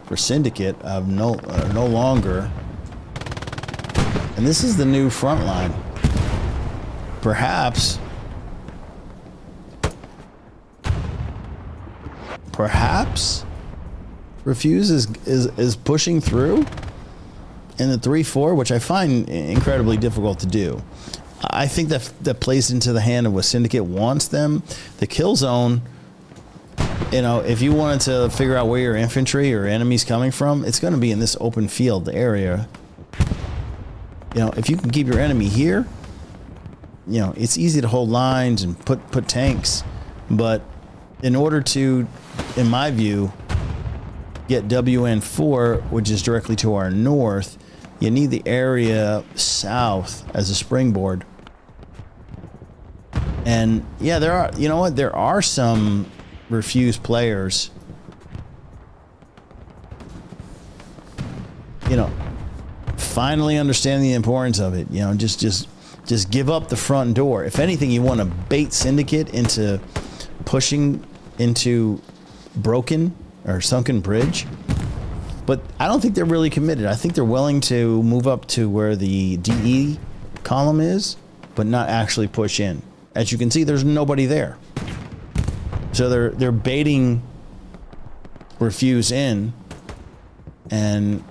for Syndicate are no longer. And this is the new front line. Perhaps Refuse is pushing through in the 3-4, which I find incredibly difficult to do. I think that plays into the hand of what Syndicate wants them. The kill zone You know, if you wanted to figure out where your infantry or enemies coming from, it's going to be in this open field area. You know, if you can keep your enemy here, you know, it's easy to hold lines and put tanks. But in order to, in my view, get WN4, which is directly to our north, you need the area south as a springboard. And yeah, there are, you know what, there are some REFUZE players, you know, finally understand the importance of it. You know, just give up the front door. If anything, you want to bait Syndicate into pushing into broken or sunken bridge. But I don't think they're really committed. I think they're willing to move up to where the DE column is, but not actually push in. As you can see, there's nobody there. So they're baiting REFUZE in, and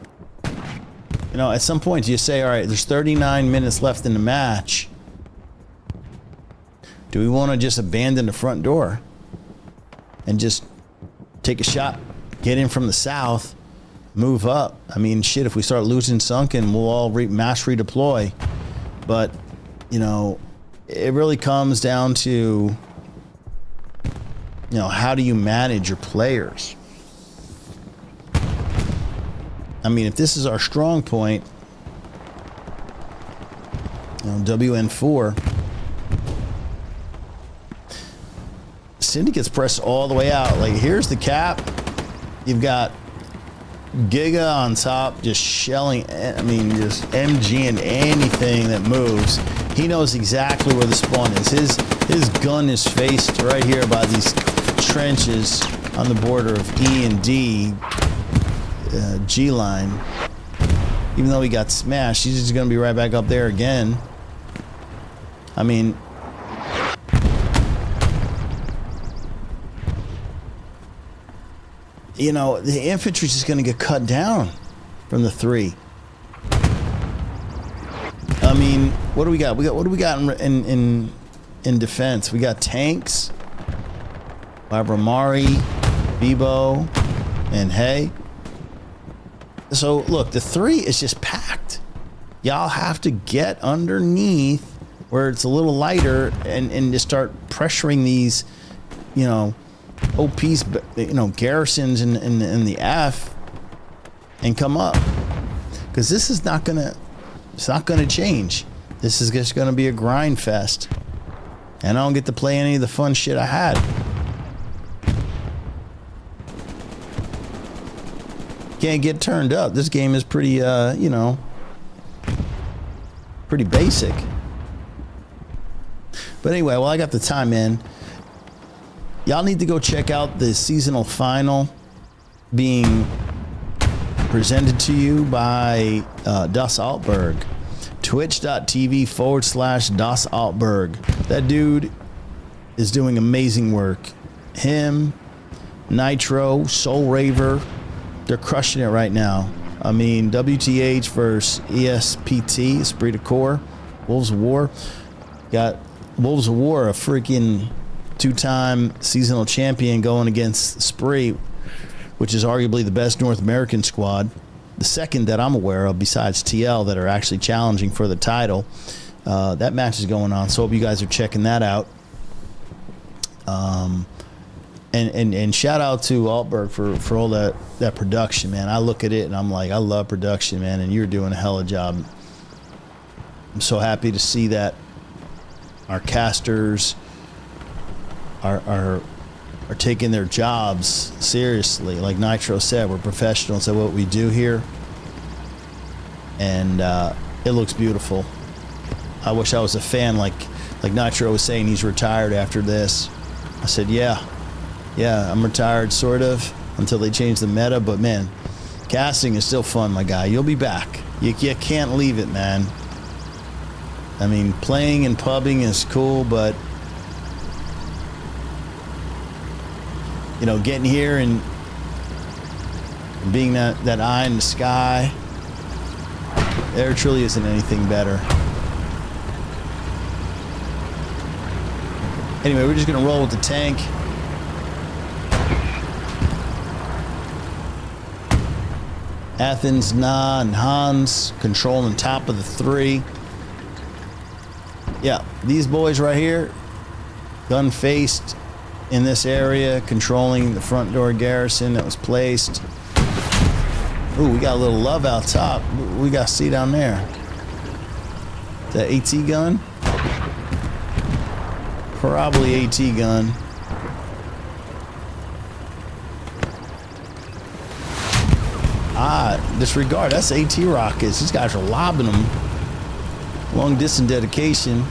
you know, at some point you say, all right, there's 39 minutes left in the match. Do we want to just abandon the front door and just take a shot, get in from the south, move up? I mean, shit, if we start losing sunken, we'll all mass redeploy. But you know, it really comes down to, you know, how do you manage your players? I mean, if this is our strong point, you know, WN4, Syndicate's pressed all the way out. Like, here's the cap. You've got Giga on top, just shelling, I mean, just MGing anything that moves. He knows exactly where the spawn is. His gun is faced right here by these trenches on the border of E and D, G line. Even though he got smashed, he's just gonna be right back up there again. I mean, you know, the infantry's just gonna get cut down from the 3. I mean, what do we got? What do we got in defense? We got tanks, Labramari, Bebo, and Hay. So look, the 3 is just packed. Y'all have to get underneath where it's a little lighter and just start pressuring these, you know, OPs, you know, garrisons in the F, and come up, because this is not gonna, it's not gonna change. This is just gonna be a grind fest, and I don't get to play any of the fun shit I had. Can't get turned up. This game is pretty, you know, pretty basic. But anyway, well, I got the time in. Y'all need to go check out the seasonal final being presented to you by Das Altberg. Twitch.tv/Das Altberg. That dude is doing amazing work. Him, Nitro, Soul Raver, they're crushing it right now. I mean, WTH versus ESPT, Esprit de Corps, Wolves of War. Got Wolves of War, a freaking 2-time seasonal champion, going against Spree, which is arguably the best North American squad, the second that I'm aware of besides TL that are actually challenging for the title. That match is going on, so hope you guys are checking that out. And shout out to Altberg for all that production, man. I look at it and I'm like, I love production, man, and you're doing a hell of a job. I'm so happy to see that our casters are taking their jobs seriously. Like Nitro said, we're professionals at what we do here, and it looks beautiful. I wish I was a fan like Nitro was saying he's retired after this. I said, yeah, I'm retired sort of until they change the meta, but man, casting is still fun, my guy. You'll be back. You can't leave it, man. I mean, playing and pubbing is cool, but you know, getting here and being that eye in the sky, there truly isn't anything better. Anyway, we're just gonna roll with the tank. Athens, Na, and Hans controlling top of the 3. Yeah, these boys right here, gun-faced in this area, controlling the front door garrison that was placed. Ooh, we got a little love out top. We got to see down there. Is that AT gun? Probably AT gun. Disregard. That's AT rockets. These guys are lobbing them. Long distance dedication.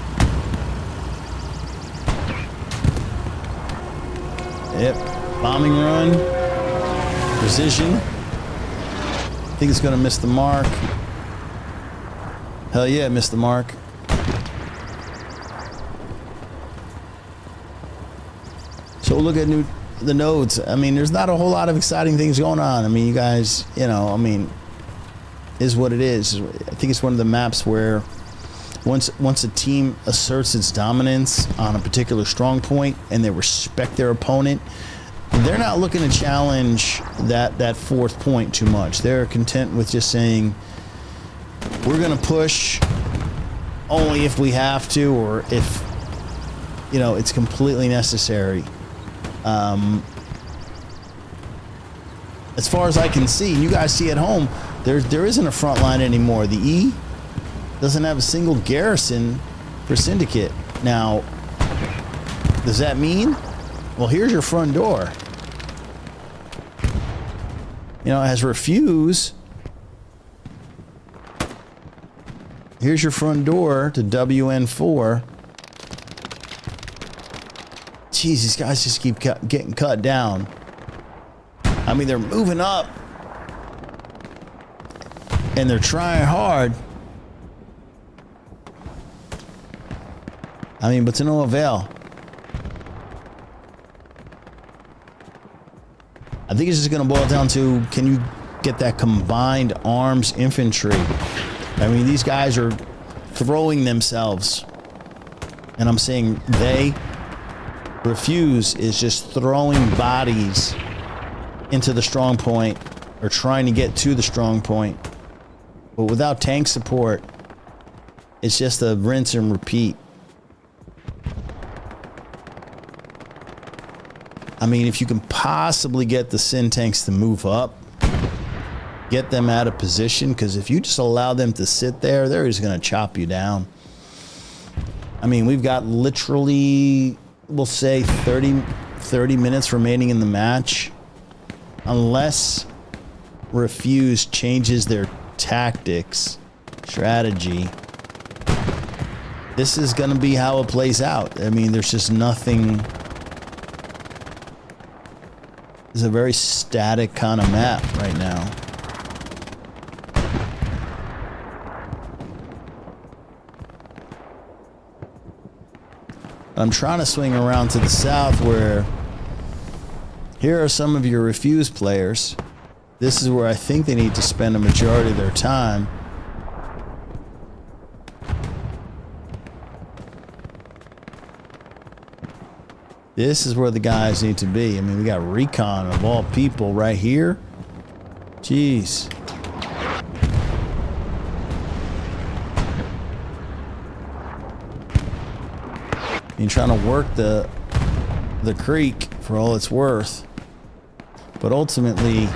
Yep. Bombing run. Precision. I think it's going to miss the mark. Hell yeah, missed the mark. So we'll look at the nodes. I mean, there's not a whole lot of exciting things going on. I mean, you guys, you know, I mean, is what it is. I think it's one of the maps where once a team asserts its dominance on a particular strong point and they respect their opponent, they're not looking to challenge that fourth point too much. They're content with just saying, we're going to push only if we have to, or if, you know, it's completely necessary. As far as I can see, and you guys see at home, there isn't a front line anymore. The E doesn't have a single garrison for Syndicate. Now, does that mean? Well, here's your front door. You know, it has REFUZE. Here's your front door to WN4. Jeez, these guys just keep getting cut down. I mean, they're moving up. And they're trying hard. I mean, but to no avail. I think it's just going to boil down to, can you get that combined arms infantry? I mean, these guys are throwing themselves. And I'm saying they. REFUZE is just throwing bodies into the strong point, or trying to get to the strong point. But without tank support, it's just a rinse and repeat. I mean, if you can possibly get the Syn tanks to move up, get them out of position, because if you just allow them to sit there, they're just going to chop you down. I mean, we've got literally, we'll say 30 minutes remaining in the match. Unless REFUZE changes their tactics, strategy, this is going to be how it plays out. I mean, there's just nothing. It's a very static kind of map right now. I'm trying to swing around to the south where here are some of your REFUZE players. This is where I think they need to spend a majority of their time. This is where the guys need to be. I mean, we got Recon of all people right here. Jeez. You're trying to work the creek for all it's worth. But ultimately,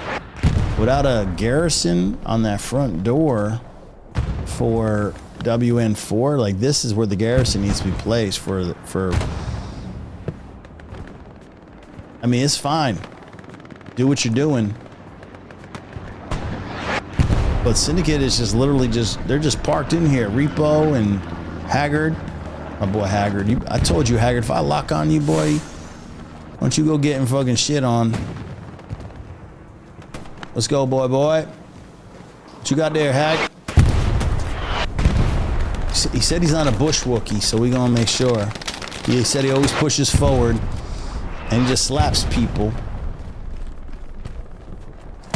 without a garrison on that front door for WN4, like, this is where the garrison needs to be placed for I mean, it's fine. Do what you're doing. But Syndicate is just literally they're just parked in here. Repo and Haggard. My boy Haggard. I told you, Haggard, if I lock on you, boy, why don't you go getting fucking shit on? Let's go, boy. What you got there, Hag? He said he's not a bush Wookie, so we're gonna make sure. He said he always pushes forward and he just slaps people.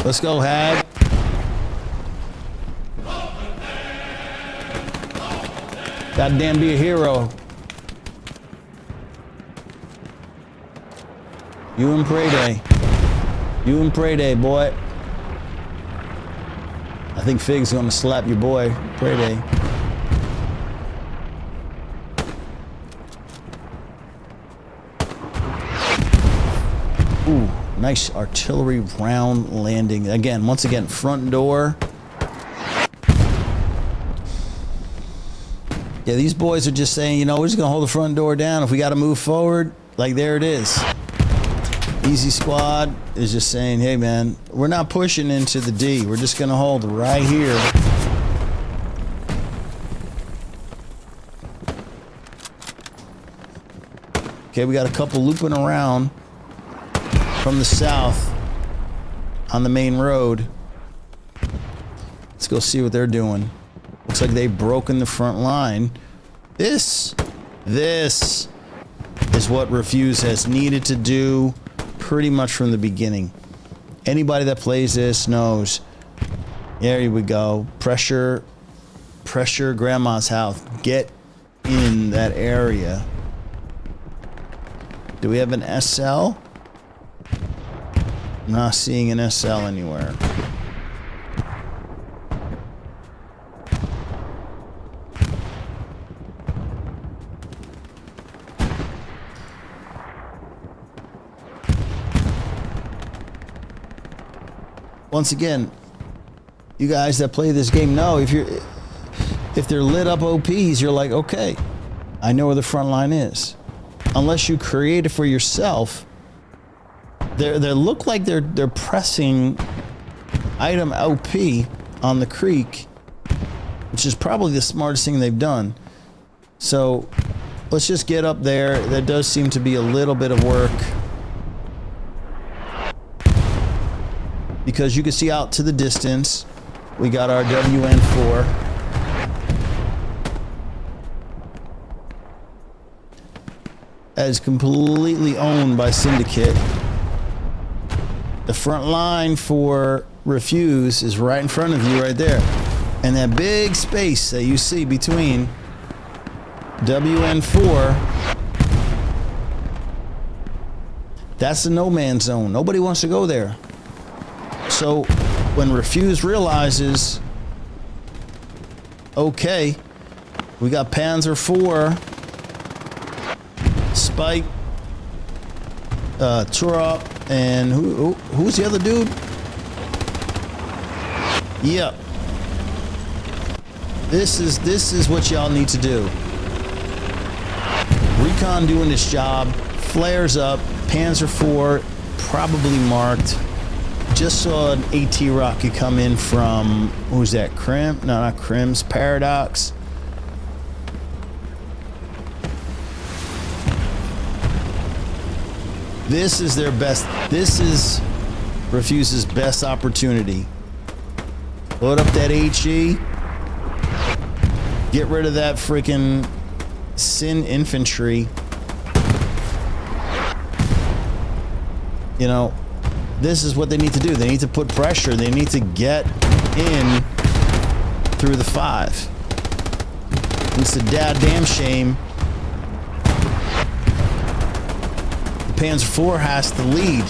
Let's go, Hag. Goddamn, be a hero. You and Pray Day. You and Pray Day, boy. I think Fig's gonna slap your boy. Pray day. Ooh, nice artillery round landing. Again, once again, front door. Yeah, these boys are just saying, you know, we're just gonna hold the front door down. If we gotta move forward, like there it is. Easy Squad is just saying, hey man, we're not pushing into the D. We're just gonna hold right here. Okay, we got a couple looping around from the south on the main road. Let's go see what they're doing. Looks like they've broken the front line. This is what Refuse has needed to do pretty much from the beginning. Anybody that plays this knows. There we go. Pressure grandma's house. Get in that area. Do we have an SL? I'm not seeing an SL anywhere. Once again, you guys that play this game know if they're lit up OPs, you're like, okay, I know where the front line is. Unless you create it for yourself, they look like they're pressing item OP on the creek, which is probably the smartest thing they've done. So let's just get up there. There does seem to be a little bit of work. Because you can see out to the distance, we got our WN4. As completely owned by Syndicate. The front line for Refuse is right in front of you right there. And that big space that you see between WN4, that's the no man's zone. Nobody wants to go there. So when Refuse realizes, okay, we got Panzer IV, Spike, Turop, and who's the other dude? Yep. This is what y'all need to do. Recon doing this job, flares up, Panzer IV probably marked. Just saw an AT rocket come in from, who's that, Crim? No, not Crim's, Paradox. This is their best, this is Refuse's best opportunity. Load up that HE. Get rid of that freaking Syn infantry. You know, this is what they need to do. They need to put pressure. They need to get in through the 5. It's a damn shame. The Panzer IV has to lead.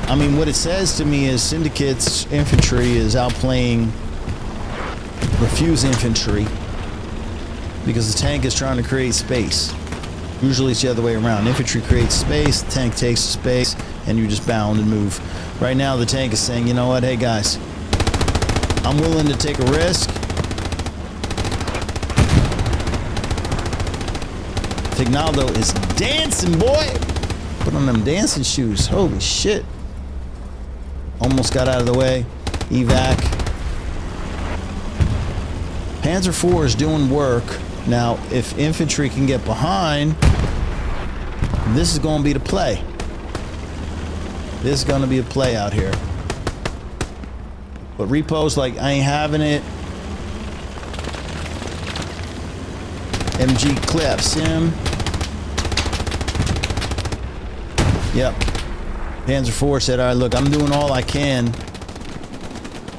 I mean, what it says to me is Syndicate's infantry is outplaying Refuse infantry because the tank is trying to create space. Usually it's the other way around. Infantry creates space, the tank takes space, and you just bound and move. Right now the tank is saying, you know what, hey guys, I'm willing to take a risk. Fignaldo is dancing, boy! Put on them dancing shoes. Holy shit. Almost got out of the way. Evac. Panzer IV is doing work. Now, if infantry can get behind, this is going to be the play. This is going to be a play out here. But Repo's like, I ain't having it. MG clips him. Yep. Panzer IV said, all right, look, I'm doing all I can.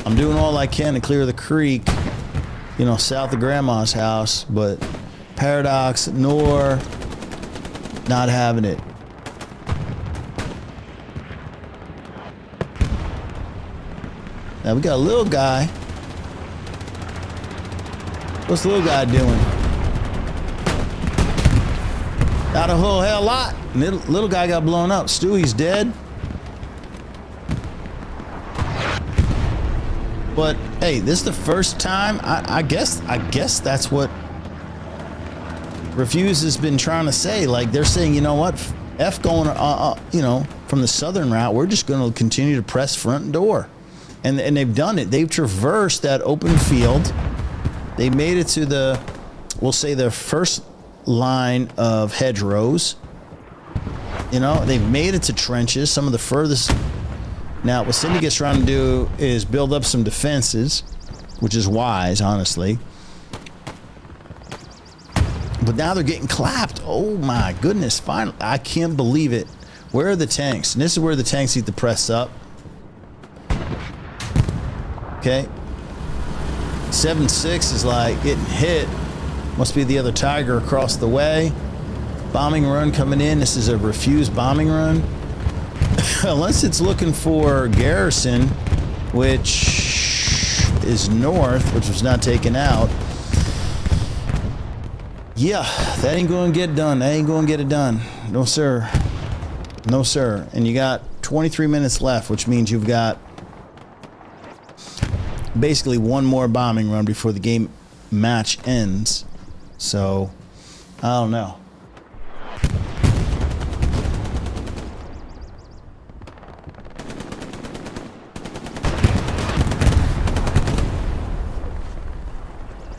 I'm doing all I can to clear the creek, you know, south of Grandma's house, but Paradox, Nor, not having it. Now we got a little guy. What's the little guy doing? Not a whole hell lot. Little guy got blown up. Stewie's dead. But hey, this is the first time. I guess that's what Refuse has been trying to say. Like, they're saying, you know what, F going, you know, from the southern route, we're just going to continue to press front door, and they've done it. They've traversed that open field. They made it to the, we'll say, the first line of hedgerows. You know, they've made it to trenches, some of the furthest. Now, what Syndicate's trying to do is build up some defenses, which is wise, honestly. But now they're getting clapped. Oh my goodness, finally. I can't believe it. Where are the tanks? And this is where the tanks need to press up. Okay. 7-6 is like getting hit. Must be the other Tiger across the way. Bombing run coming in. This is a Refuse bombing run. Unless it's looking for Garrison, which is north, which was not taken out. Yeah, that ain't going to get done. That ain't going to get it done. No, sir. No, sir. And you got 23 minutes left, which means you've got basically one more bombing run before the game match ends. So, I don't know.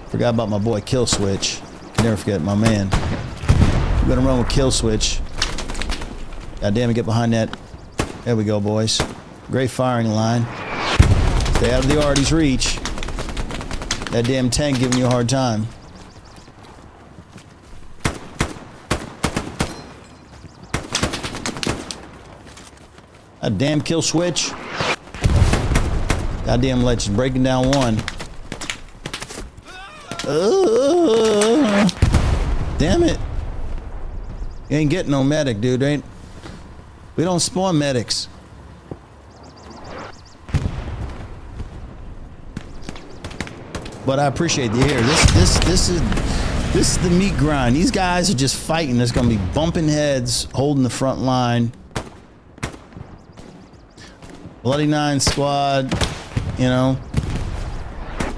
Forgot about my boy Kill Switch. Can never forget my man. I'm gonna run with Kill Switch. God damn it, get behind that. There we go, boys. Great firing line. Stay out of the Artie's reach. That damn tank giving you a hard time. That damn Kill Switch. Goddamn legend breaking down one. Damn it. You ain't getting no medic, dude. We don't spawn medics. But I appreciate the air. This is the meat grind. These guys are just fighting. There's gonna be bumping heads, holding the front line. Bloody Nine squad, you know,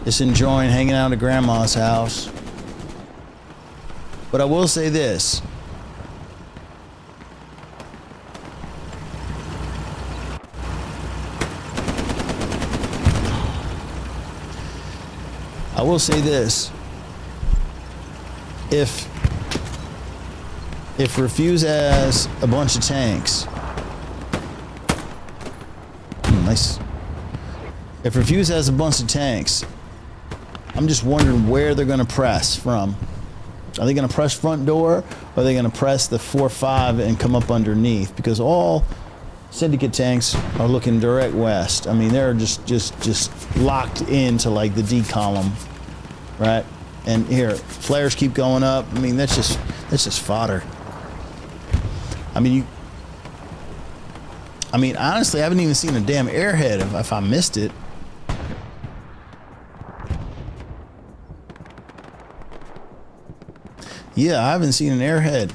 just enjoying hanging out at grandma's house. But I will say this. I will say this. If Refuse has a bunch of tanks. Nice. If Refuse has a bunch of tanks, I'm just wondering where they're going to press from. Are they going to press front door, or are they going to press the 4-5 and come up underneath? Because all Syndicate tanks are looking direct west. I mean, they're just locked into like the D column, right? And here, flares keep going up. I mean, that's just fodder. I mean, honestly, I haven't even seen a damn airhead if I missed it. Yeah, I haven't seen an airhead.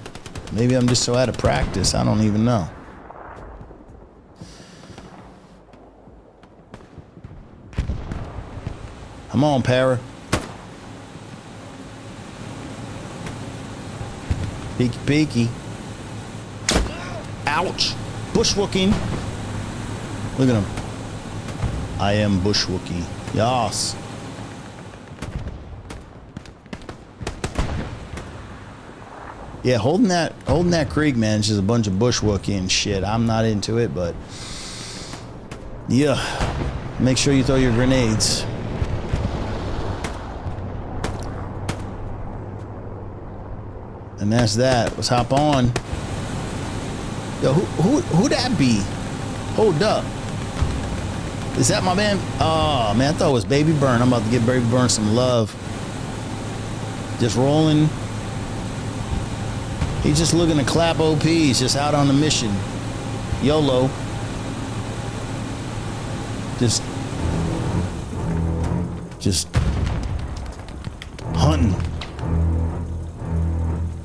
Maybe I'm just so out of practice. I don't even know. Come on, Para. Peeky, peeky. Ouch. Bushwooking. Look at him. I am Bushwookie. Yas. Yeah, holding that creek, man, it's just a bunch of Bushwookie and shit. I'm not into it, but yeah. Make sure you throw your grenades. And that's that. Let's hop on. Yo, who that be? Hold up. Is that my man? Oh man, I thought it was Baby Burn. I'm about to give Baby Burn some love. Just rolling. He's just looking to clap OP. He's just out on a mission. YOLO. Just Just hunting.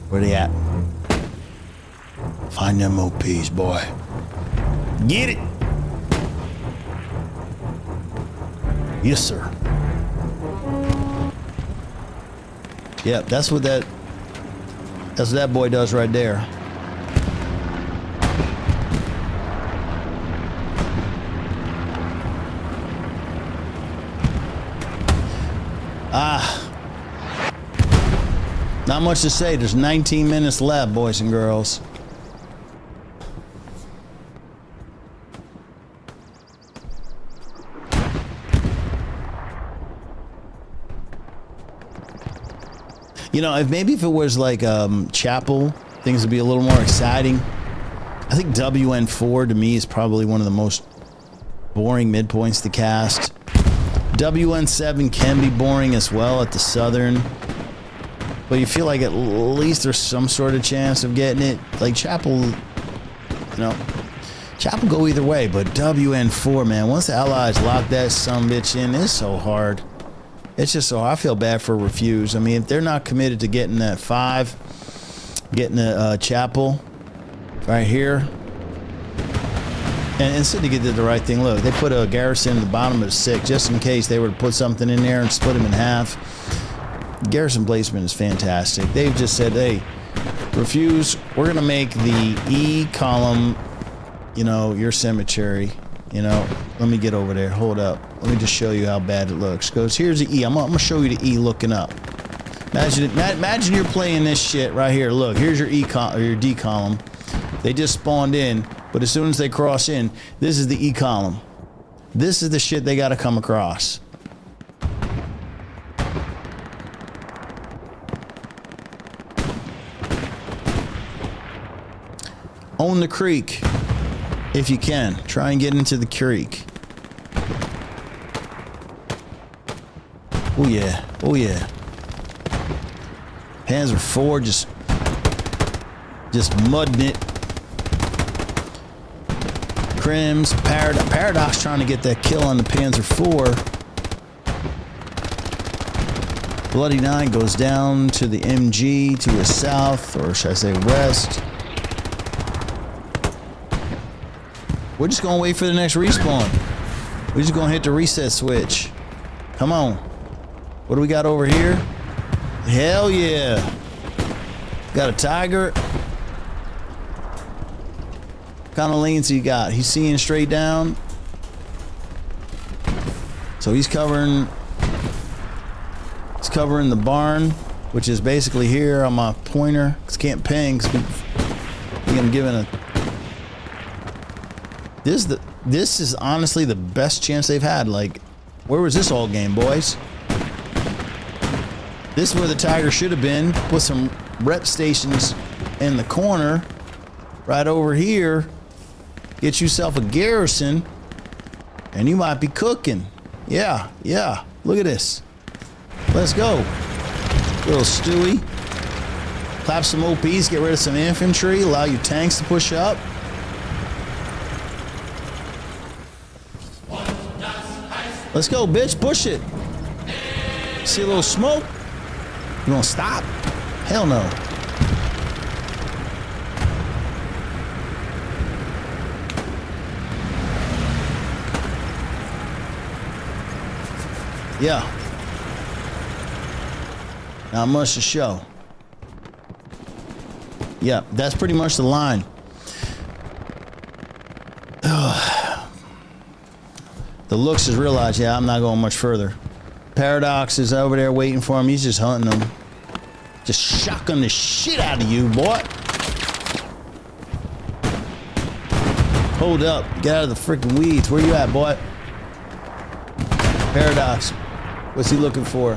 Where they at? Find them OPs, boy. Get it. Yes, sir. Yep, that's what that boy does right there. Not much to say. There's 19 minutes left, boys and girls. You know, if it was like Chapel, things would be a little more exciting. I think WN4 to me is probably one of the most boring midpoints to cast. WN7 can be boring as well at the Southern. But you feel like at least there's some sort of chance of getting it. Like Chapel, you know, Chapel go either way. But WN4, man, once the Allies lock that sumbitch in, it's so hard. It's just so, I feel bad for Refuse. I mean, if they're not committed to getting that 5, getting the Chapel right here. And Syndicate did the right thing. Look, they put a garrison in the bottom of the 6 just in case they were to put something in there and split them in half. Garrison placement is fantastic. They've just said, hey, Refuse, we're going to make the E column, you know, your cemetery. You know, let me get over there. Hold up. Let me just show you how bad it looks. Goes, here's the E. I'm going to show you the E looking up. Imagine you're playing this shit right here. Look, here's your E column, or your D column. They just spawned in, but as soon as they cross in, this is the E column. This is the shit they got to come across. Own the creek if you can. Try and get into the creek. Oh yeah. Oh yeah. Panzer IV just mudding it. Crims, Paradox trying to get that kill on the Panzer IV. Bloody Nine goes down to the MG to his south, or should I say west. We're just gonna wait for the next respawn. We're just gonna hit the reset switch. Come on. What do we got over here? Hell yeah. Got a Tiger. What kind of lanes he got? He's seeing straight down. So he's covering the barn, which is basically here on my pointer. Cause can't ping. Cause we're gonna give it a. This is honestly the best chance they've had. Like, where was this all game, boys? This is where the Tiger should have been. Put some rep stations in the corner, right over here. Get yourself a garrison, and you might be cooking. Yeah, yeah. Look at this. Let's go. Little Stewie. Clap some OPs. Get rid of some infantry. Allow your tanks to push up. Let's go, bitch. Push it. See a little smoke? You gonna stop? Hell no. Yeah. Not much to show. Yeah, that's pretty much the line. The looks is realized, yeah, I'm not going much further. Paradox is over there waiting for him. He's just hunting them. Just shotgun the shit out of you, boy. Hold up. Get out of the freaking weeds. Where you at, boy? Paradox. What's he looking for?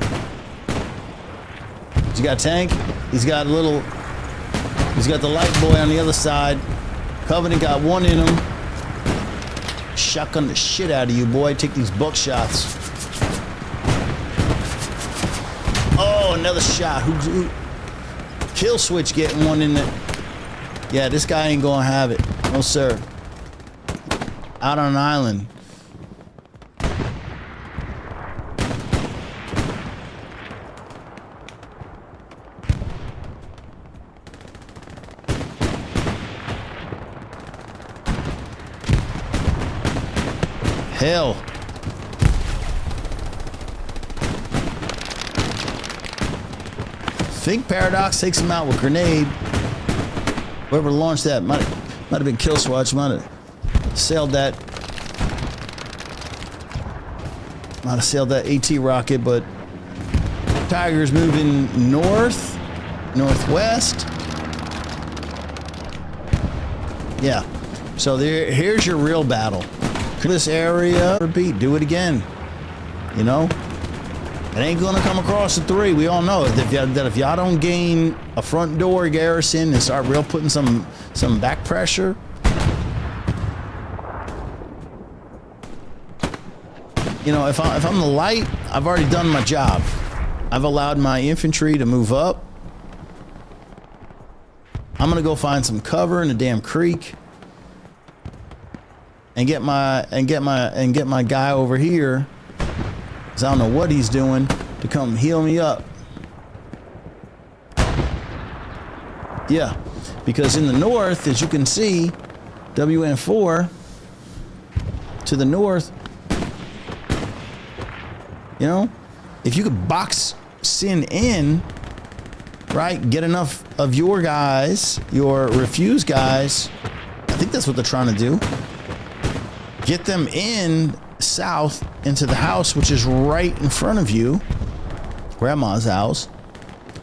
He's got a tank. He's got the light boy on the other side. Covenant got one in him. Shotgun the shit out of you, boy. Take these buckshots. Oh, another shot. Who? Kill switch getting one in there. Yeah, this guy ain't gonna have it. No, sir. Out on an island. Hell. Think Paradox takes him out with grenade. Whoever launched that might have been Kill Swatch. Might have sailed that. Might have sailed that AT rocket, but Tiger's moving north, northwest. Yeah. So here's your real battle. This area, repeat, do it again. You know? It ain't gonna come across the 3. We all know that if y'all don't gain a front door garrison and start real putting some back pressure, you know, if I'm the light, I've already done my job. I've allowed my infantry to move up. I'm gonna go find some cover in the damn creek and get my guy over here. I don't know what he's doing to come heal me up. Yeah, because in the north, as you can see, WN4 to the north, you know, if you could box Sin in, right, get enough of your guys, your refuse guys, I think that's what they're trying to do. Get them in south into the house, which is right in front of you, grandma's house.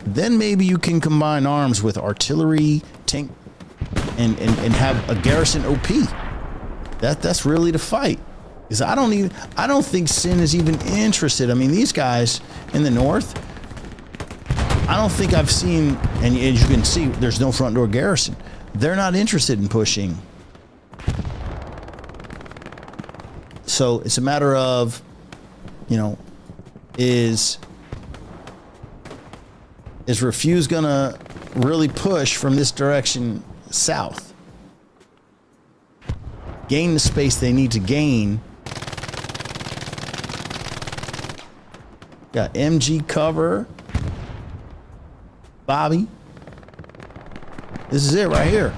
Then maybe you can combine arms with artillery, tank, and have a garrison OP. That's really the fight. Because I don't think Sin is even interested. I mean, these guys in the north, I don't think I've seen, and as you can see, there's no front door garrison. They're not interested in pushing. So it's a matter of, you know, is Refuse gonna really push from this direction south? Gain the space they need to gain. Got MG cover. Bobby. This is it right here.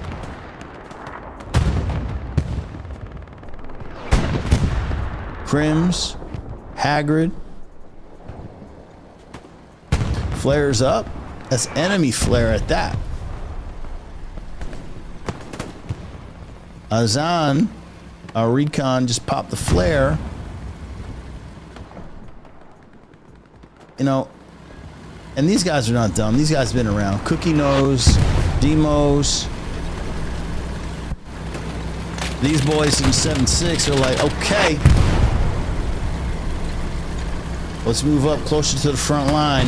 Crims, Hagrid, flares up. That's enemy flare at that. Azan, our recon, just popped the flare. You know, and these guys are not dumb. These guys have been around. Cookie Nose, Demos. These boys in 7-6 are like, okay. Let's move up closer to the front line.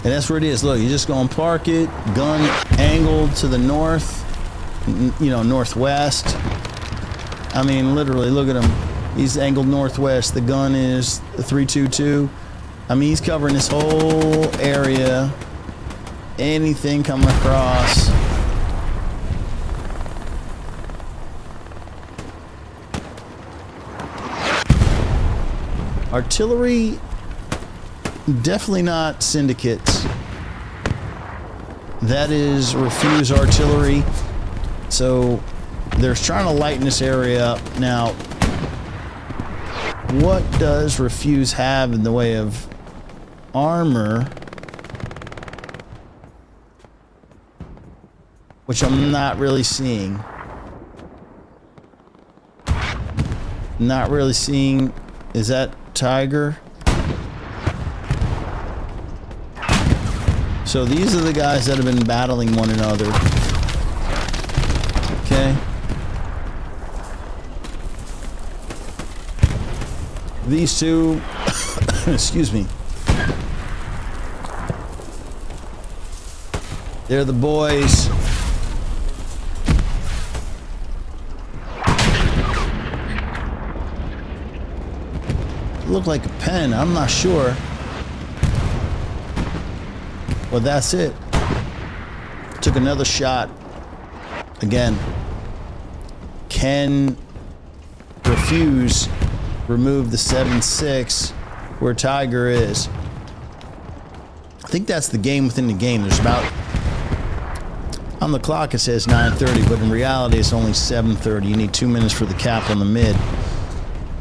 And that's where it is. Look, you're just going to park it, gun angled to the north, you know, northwest. I mean, literally, look at him. He's angled northwest. The gun is 322. I mean, he's covering this whole area. Anything coming across. Artillery, definitely not syndicates. That is Refuse artillery. So they're trying to lighten this area up. Now, what does Refuse have in the way of armor? Which I'm not really seeing. Not really seeing. Is that Tiger? So these are the guys that have been battling one another. Okay. These two, excuse me. They're the boys. Look like a pen, I'm not sure. Well, that's it. Took another shot. Again. Can Refuse remove the 7-6 where Tiger is? think that's the game within the game. There's about, on the clock it says 9:30, but in reality it's only 7:30. You need 2 minutes for the cap on the mid.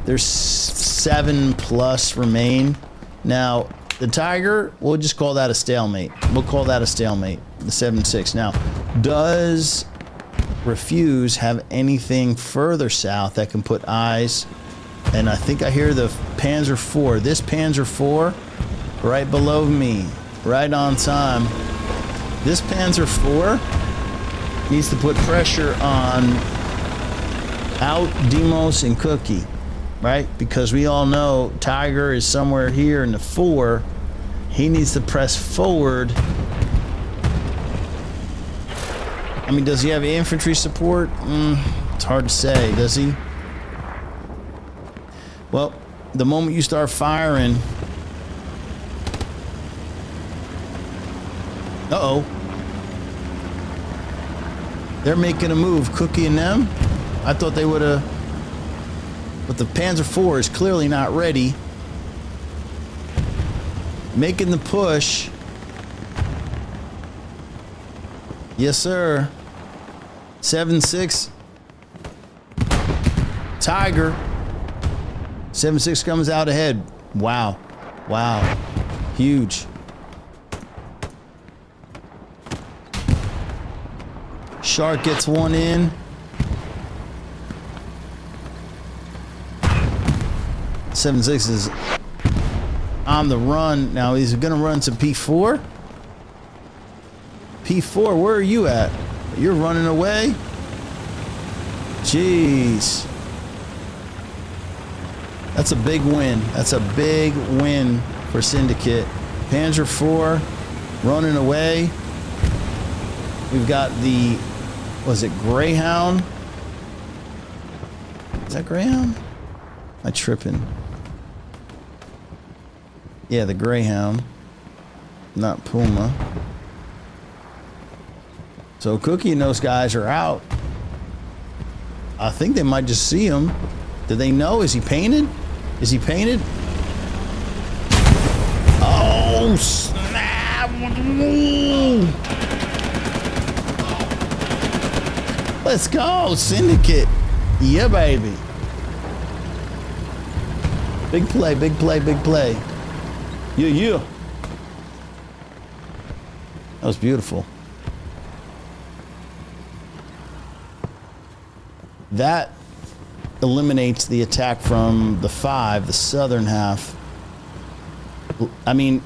There's 7+ remain. Now, the Tiger, we'll just call that a stalemate. We'll call that a stalemate, the 7-6. Now, does Refuse have anything further south that can put eyes? And I think I hear the Panzer IV. This Panzer IV, right below me, right on time. This Panzer IV needs to put pressure on out Demos and Cookie, right? Because we all know Tiger is somewhere here in the 4. He needs to press forward. I mean, does he have infantry support? It's hard to say, does he? Well, the moment you start firing... Uh-oh. They're making a move, Cookie and them. I thought they would have... But the Panzer IV is clearly not ready. Making the push. Yes, sir. 7-6. Tiger. 7-6 comes out ahead. Wow. Wow. Huge. Shark gets one in. 7-6 is on the run. Now he's gonna run to P4. P4, where are you at? You're running away? Jeez. That's a big win. That's a big win for Syndicate. Panzer IV running away. We've got the, was it Greyhound? Is that Greyhound? Am I tripping? Yeah, the Greyhound, not Puma. So Cookie and those guys are out. I think they might just see him. Do they know? Is he painted? Is he painted? Oh, snap! Let's go, Syndicate. Yeah, baby. Big play, big play, big play. Yeah, yeah. That was beautiful. That eliminates the attack from the 5, the southern half. I mean,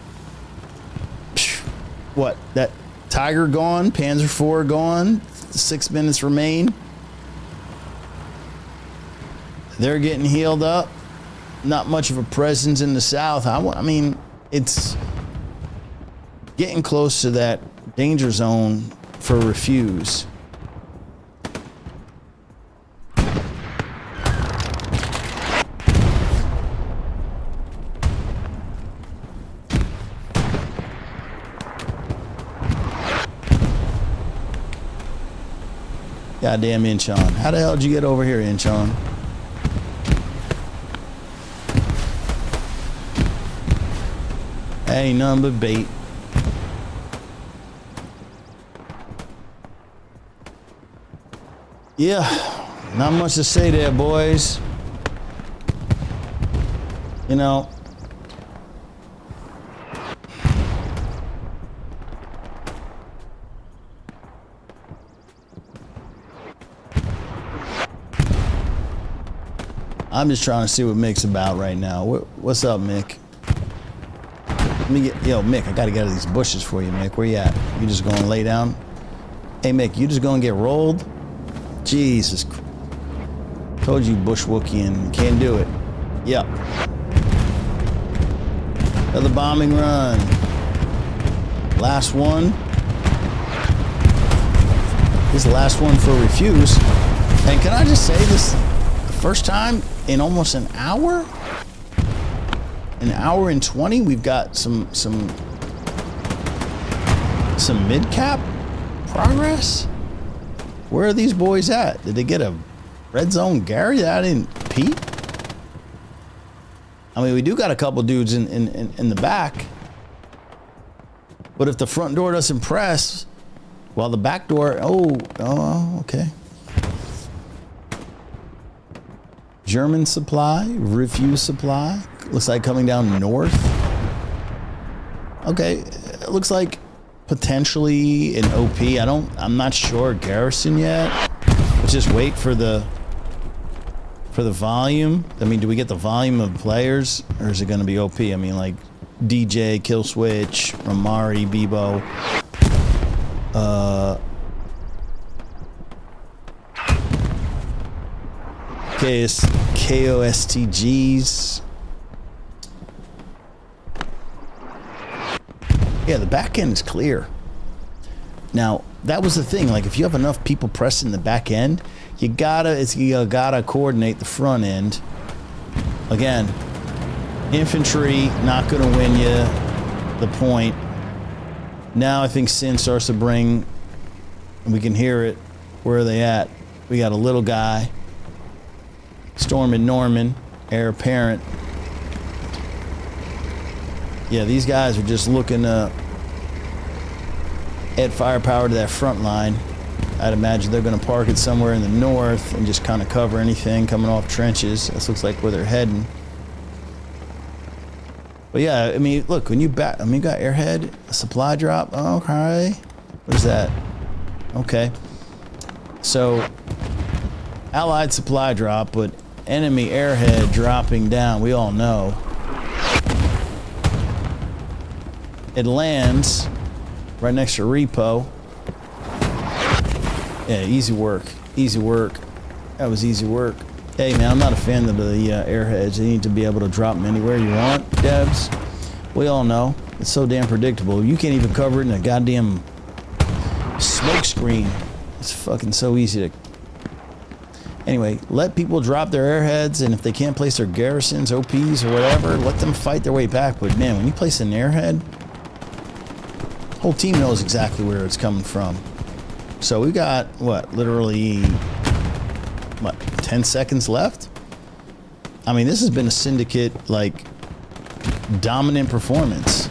what? That Tiger gone, Panzer IV gone, 6 minutes remain. They're getting healed up. Not much of a presence in the south. I mean, it's getting close to that danger zone for Refuse. Goddamn Inchon. How the hell did you get over here, Inchon? Ain't nothing but bait. Yeah, not much to say there, boys. You know, I'm just trying to see what Mick's about right now. What's up, Mick? Let me get, yo, Mick, I gotta get out of these bushes for you, Mick. Where you at? You just gonna lay down? Hey, Mick, you just gonna get rolled? Jesus. Told you bush Wookie and can't do it. Yep. Another bombing run. Last one. This is the last one for Refuse. And can I just say this, the first time in almost an hour? An hour and 20, we've got some mid-cap progress. Where are these boys at? Did they get a red zone Gary that I didn't peep? I mean, we do got a couple dudes in the back. But if the front door doesn't press, well, the back door, oh, okay. German supply, refuse supply. Looks like coming down north. Okay, it looks like potentially an OP. I'm not sure garrison yet. Let's just wait for the volume. I mean, do we get the volume of players, or is it going to be OP? I mean, like DJ, Killswitch, Ramari, Bebo. KOSTGs. Yeah, the back end is clear. Now, that was the thing. Like, if you have enough people pressing the back end, you gotta coordinate the front end. Again, infantry not gonna win you the point. Now I think Sin starts to bring, we can hear it. Where are they at? We got a little guy. Storm and Norman, heir apparent. Yeah, these guys are just looking to add firepower to that front line. I'd imagine they're going to park it somewhere in the north and just kind of cover anything coming off trenches. This looks like where they're heading. But yeah, I mean, look, when you got airhead, a supply drop. Okay. What is that? Okay. So, allied supply drop, but enemy airhead dropping down. We all know. It lands right next to repo. Yeah, easy work. Easy work. That was easy work. Hey, man, I'm not a fan of the airheads. You need to be able to drop them anywhere you want, devs. We all know. It's so damn predictable. You can't even cover it in a goddamn smoke screen. It's fucking so easy to... Anyway, let people drop their airheads, and if they can't place their garrisons, OPs, or whatever, let them fight their way back. But, man, when you place an airhead, the whole team knows exactly where it's coming from. So we got, what, literally, 10 seconds left? I mean, this has been a Syndicate, like, dominant performance.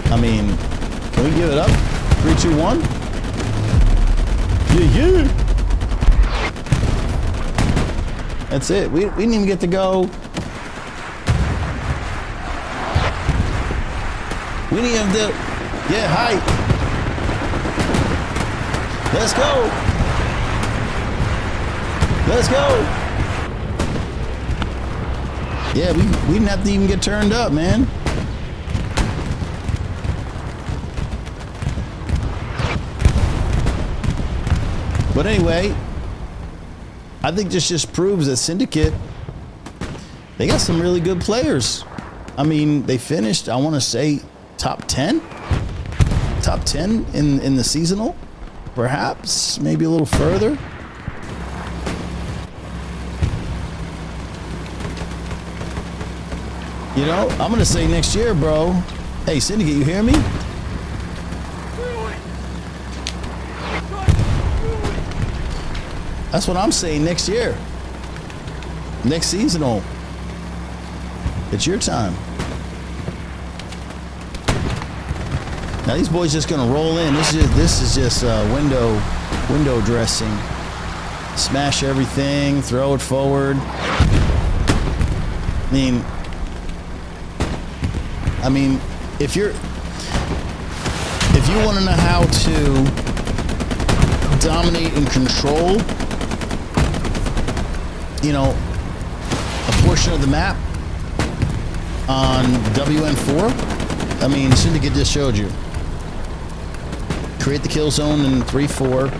I mean, can we give it up? 3, 2, 1? Yeah. That's it. We didn't even get to go. We didn't even do... Yeah, hi. Let's go. Let's go. Yeah, we didn't have to even get turned up, man. But anyway, I think this just proves that Syndicate, they got some really good players. I mean, they finished, I want to say, top 10? Top 10 in the seasonal? Perhaps, maybe a little further. You know, I'm going to say next year, bro. Hey, Syndicate, you hear me? That's what I'm saying next year. Next seasonal. It's your time. Now these boys just gonna roll in. This is just window dressing. Smash everything, throw it forward. I mean, if you want to know how to dominate and control, you know, a portion of the map on WN4, I mean, Syndicate just showed you. Create the kill zone in 3-4.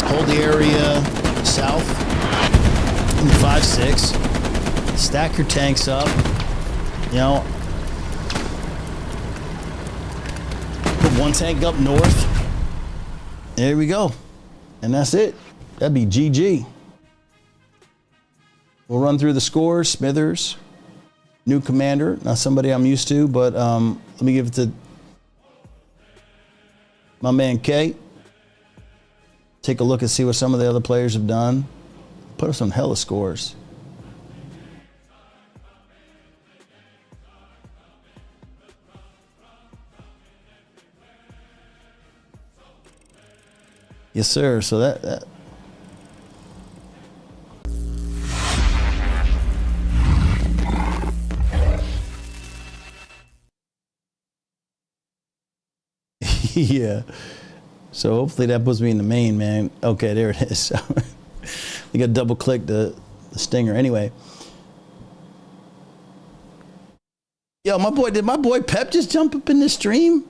Hold the area south in 5-6. Stack your tanks up. You know, put one tank up north. There we go. And that's it. That'd be GG. We'll run through the scores. Smithers, new commander, not somebody I'm used to, but let me give it to my man K. Take a look and see what some of the other players have done. Put up some hella scores. Yes, sir. So that yeah. So hopefully that puts me in the main, man. Okay, there it is. So you got to double click the stinger. Anyway. Yo, did my boy Pep just jump up in this stream?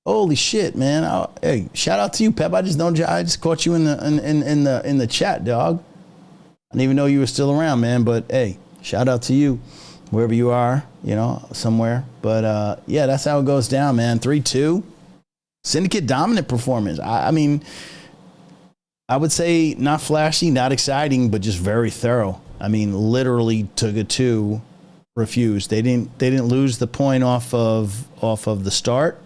Holy shit, man! Hey, shout out to you, Pep. I just caught you in the chat, dog. I didn't even know you were still around, man. But hey, shout out to you, wherever you are, you know, somewhere. But yeah, that's how it goes down, man. 3-2, Syndicate dominant performance. I mean, I would say not flashy, not exciting, but just very thorough. I mean, literally took it to REFUZE. They didn't lose the point off of the start,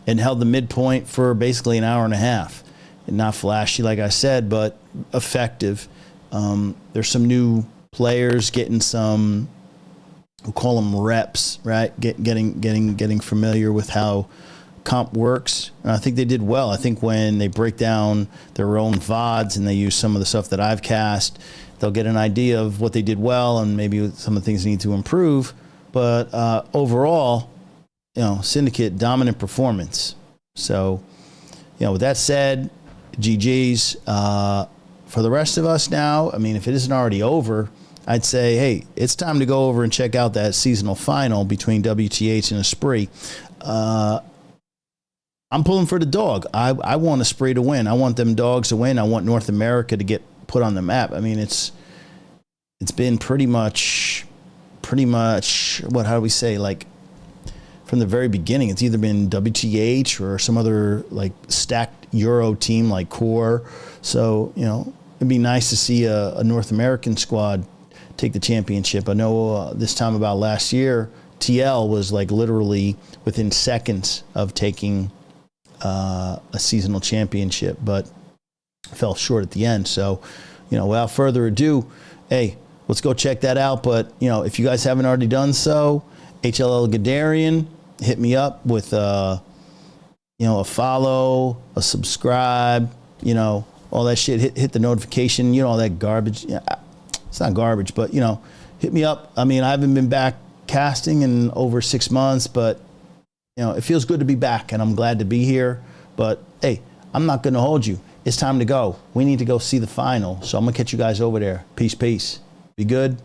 and held the midpoint for basically an hour and a half. And not flashy, like I said, but effective. There's some new players getting some, we'll call them reps, right? Getting familiar with how comp works. And I think they did well. I think when they break down their own VODs and they use some of the stuff that I've cast, they'll get an idea of what they did well and maybe some of the things they need to improve. But overall, you know, Syndicate dominant performance. So, you know, with that said, GG's. For the rest of us now, I mean, if it isn't already over, I'd say, hey, it's time to go over and check out that seasonal final between WTH and Esprit. I'm pulling for the dog. I want Esprit to win. I want them dogs to win. I want North America to get put on the map. I mean, it's been pretty much what, how do we say, like from the very beginning, it's either been WTH or some other like stacked Euro team like Core. So, you know, it'd be nice to see a North American squad take the championship. I know this time about last year, TL was like literally within seconds of taking a seasonal championship, but fell short at the end. So, you know, without further ado, hey, let's go check that out. But, you know, if you guys haven't already done so, HLL Gadarian, hit me up with, you know, a follow, a subscribe, you know, all that shit. Hit the notification, you know, all that garbage. Yeah, it's not garbage, but, you know, hit me up. I mean, I haven't been back casting in over 6 months, but, you know, it feels good to be back, and I'm glad to be here. But, hey, I'm not going to hold you. It's time to go. We need to go see the final. So I'm going to catch you guys over there. Peace, peace. Be good.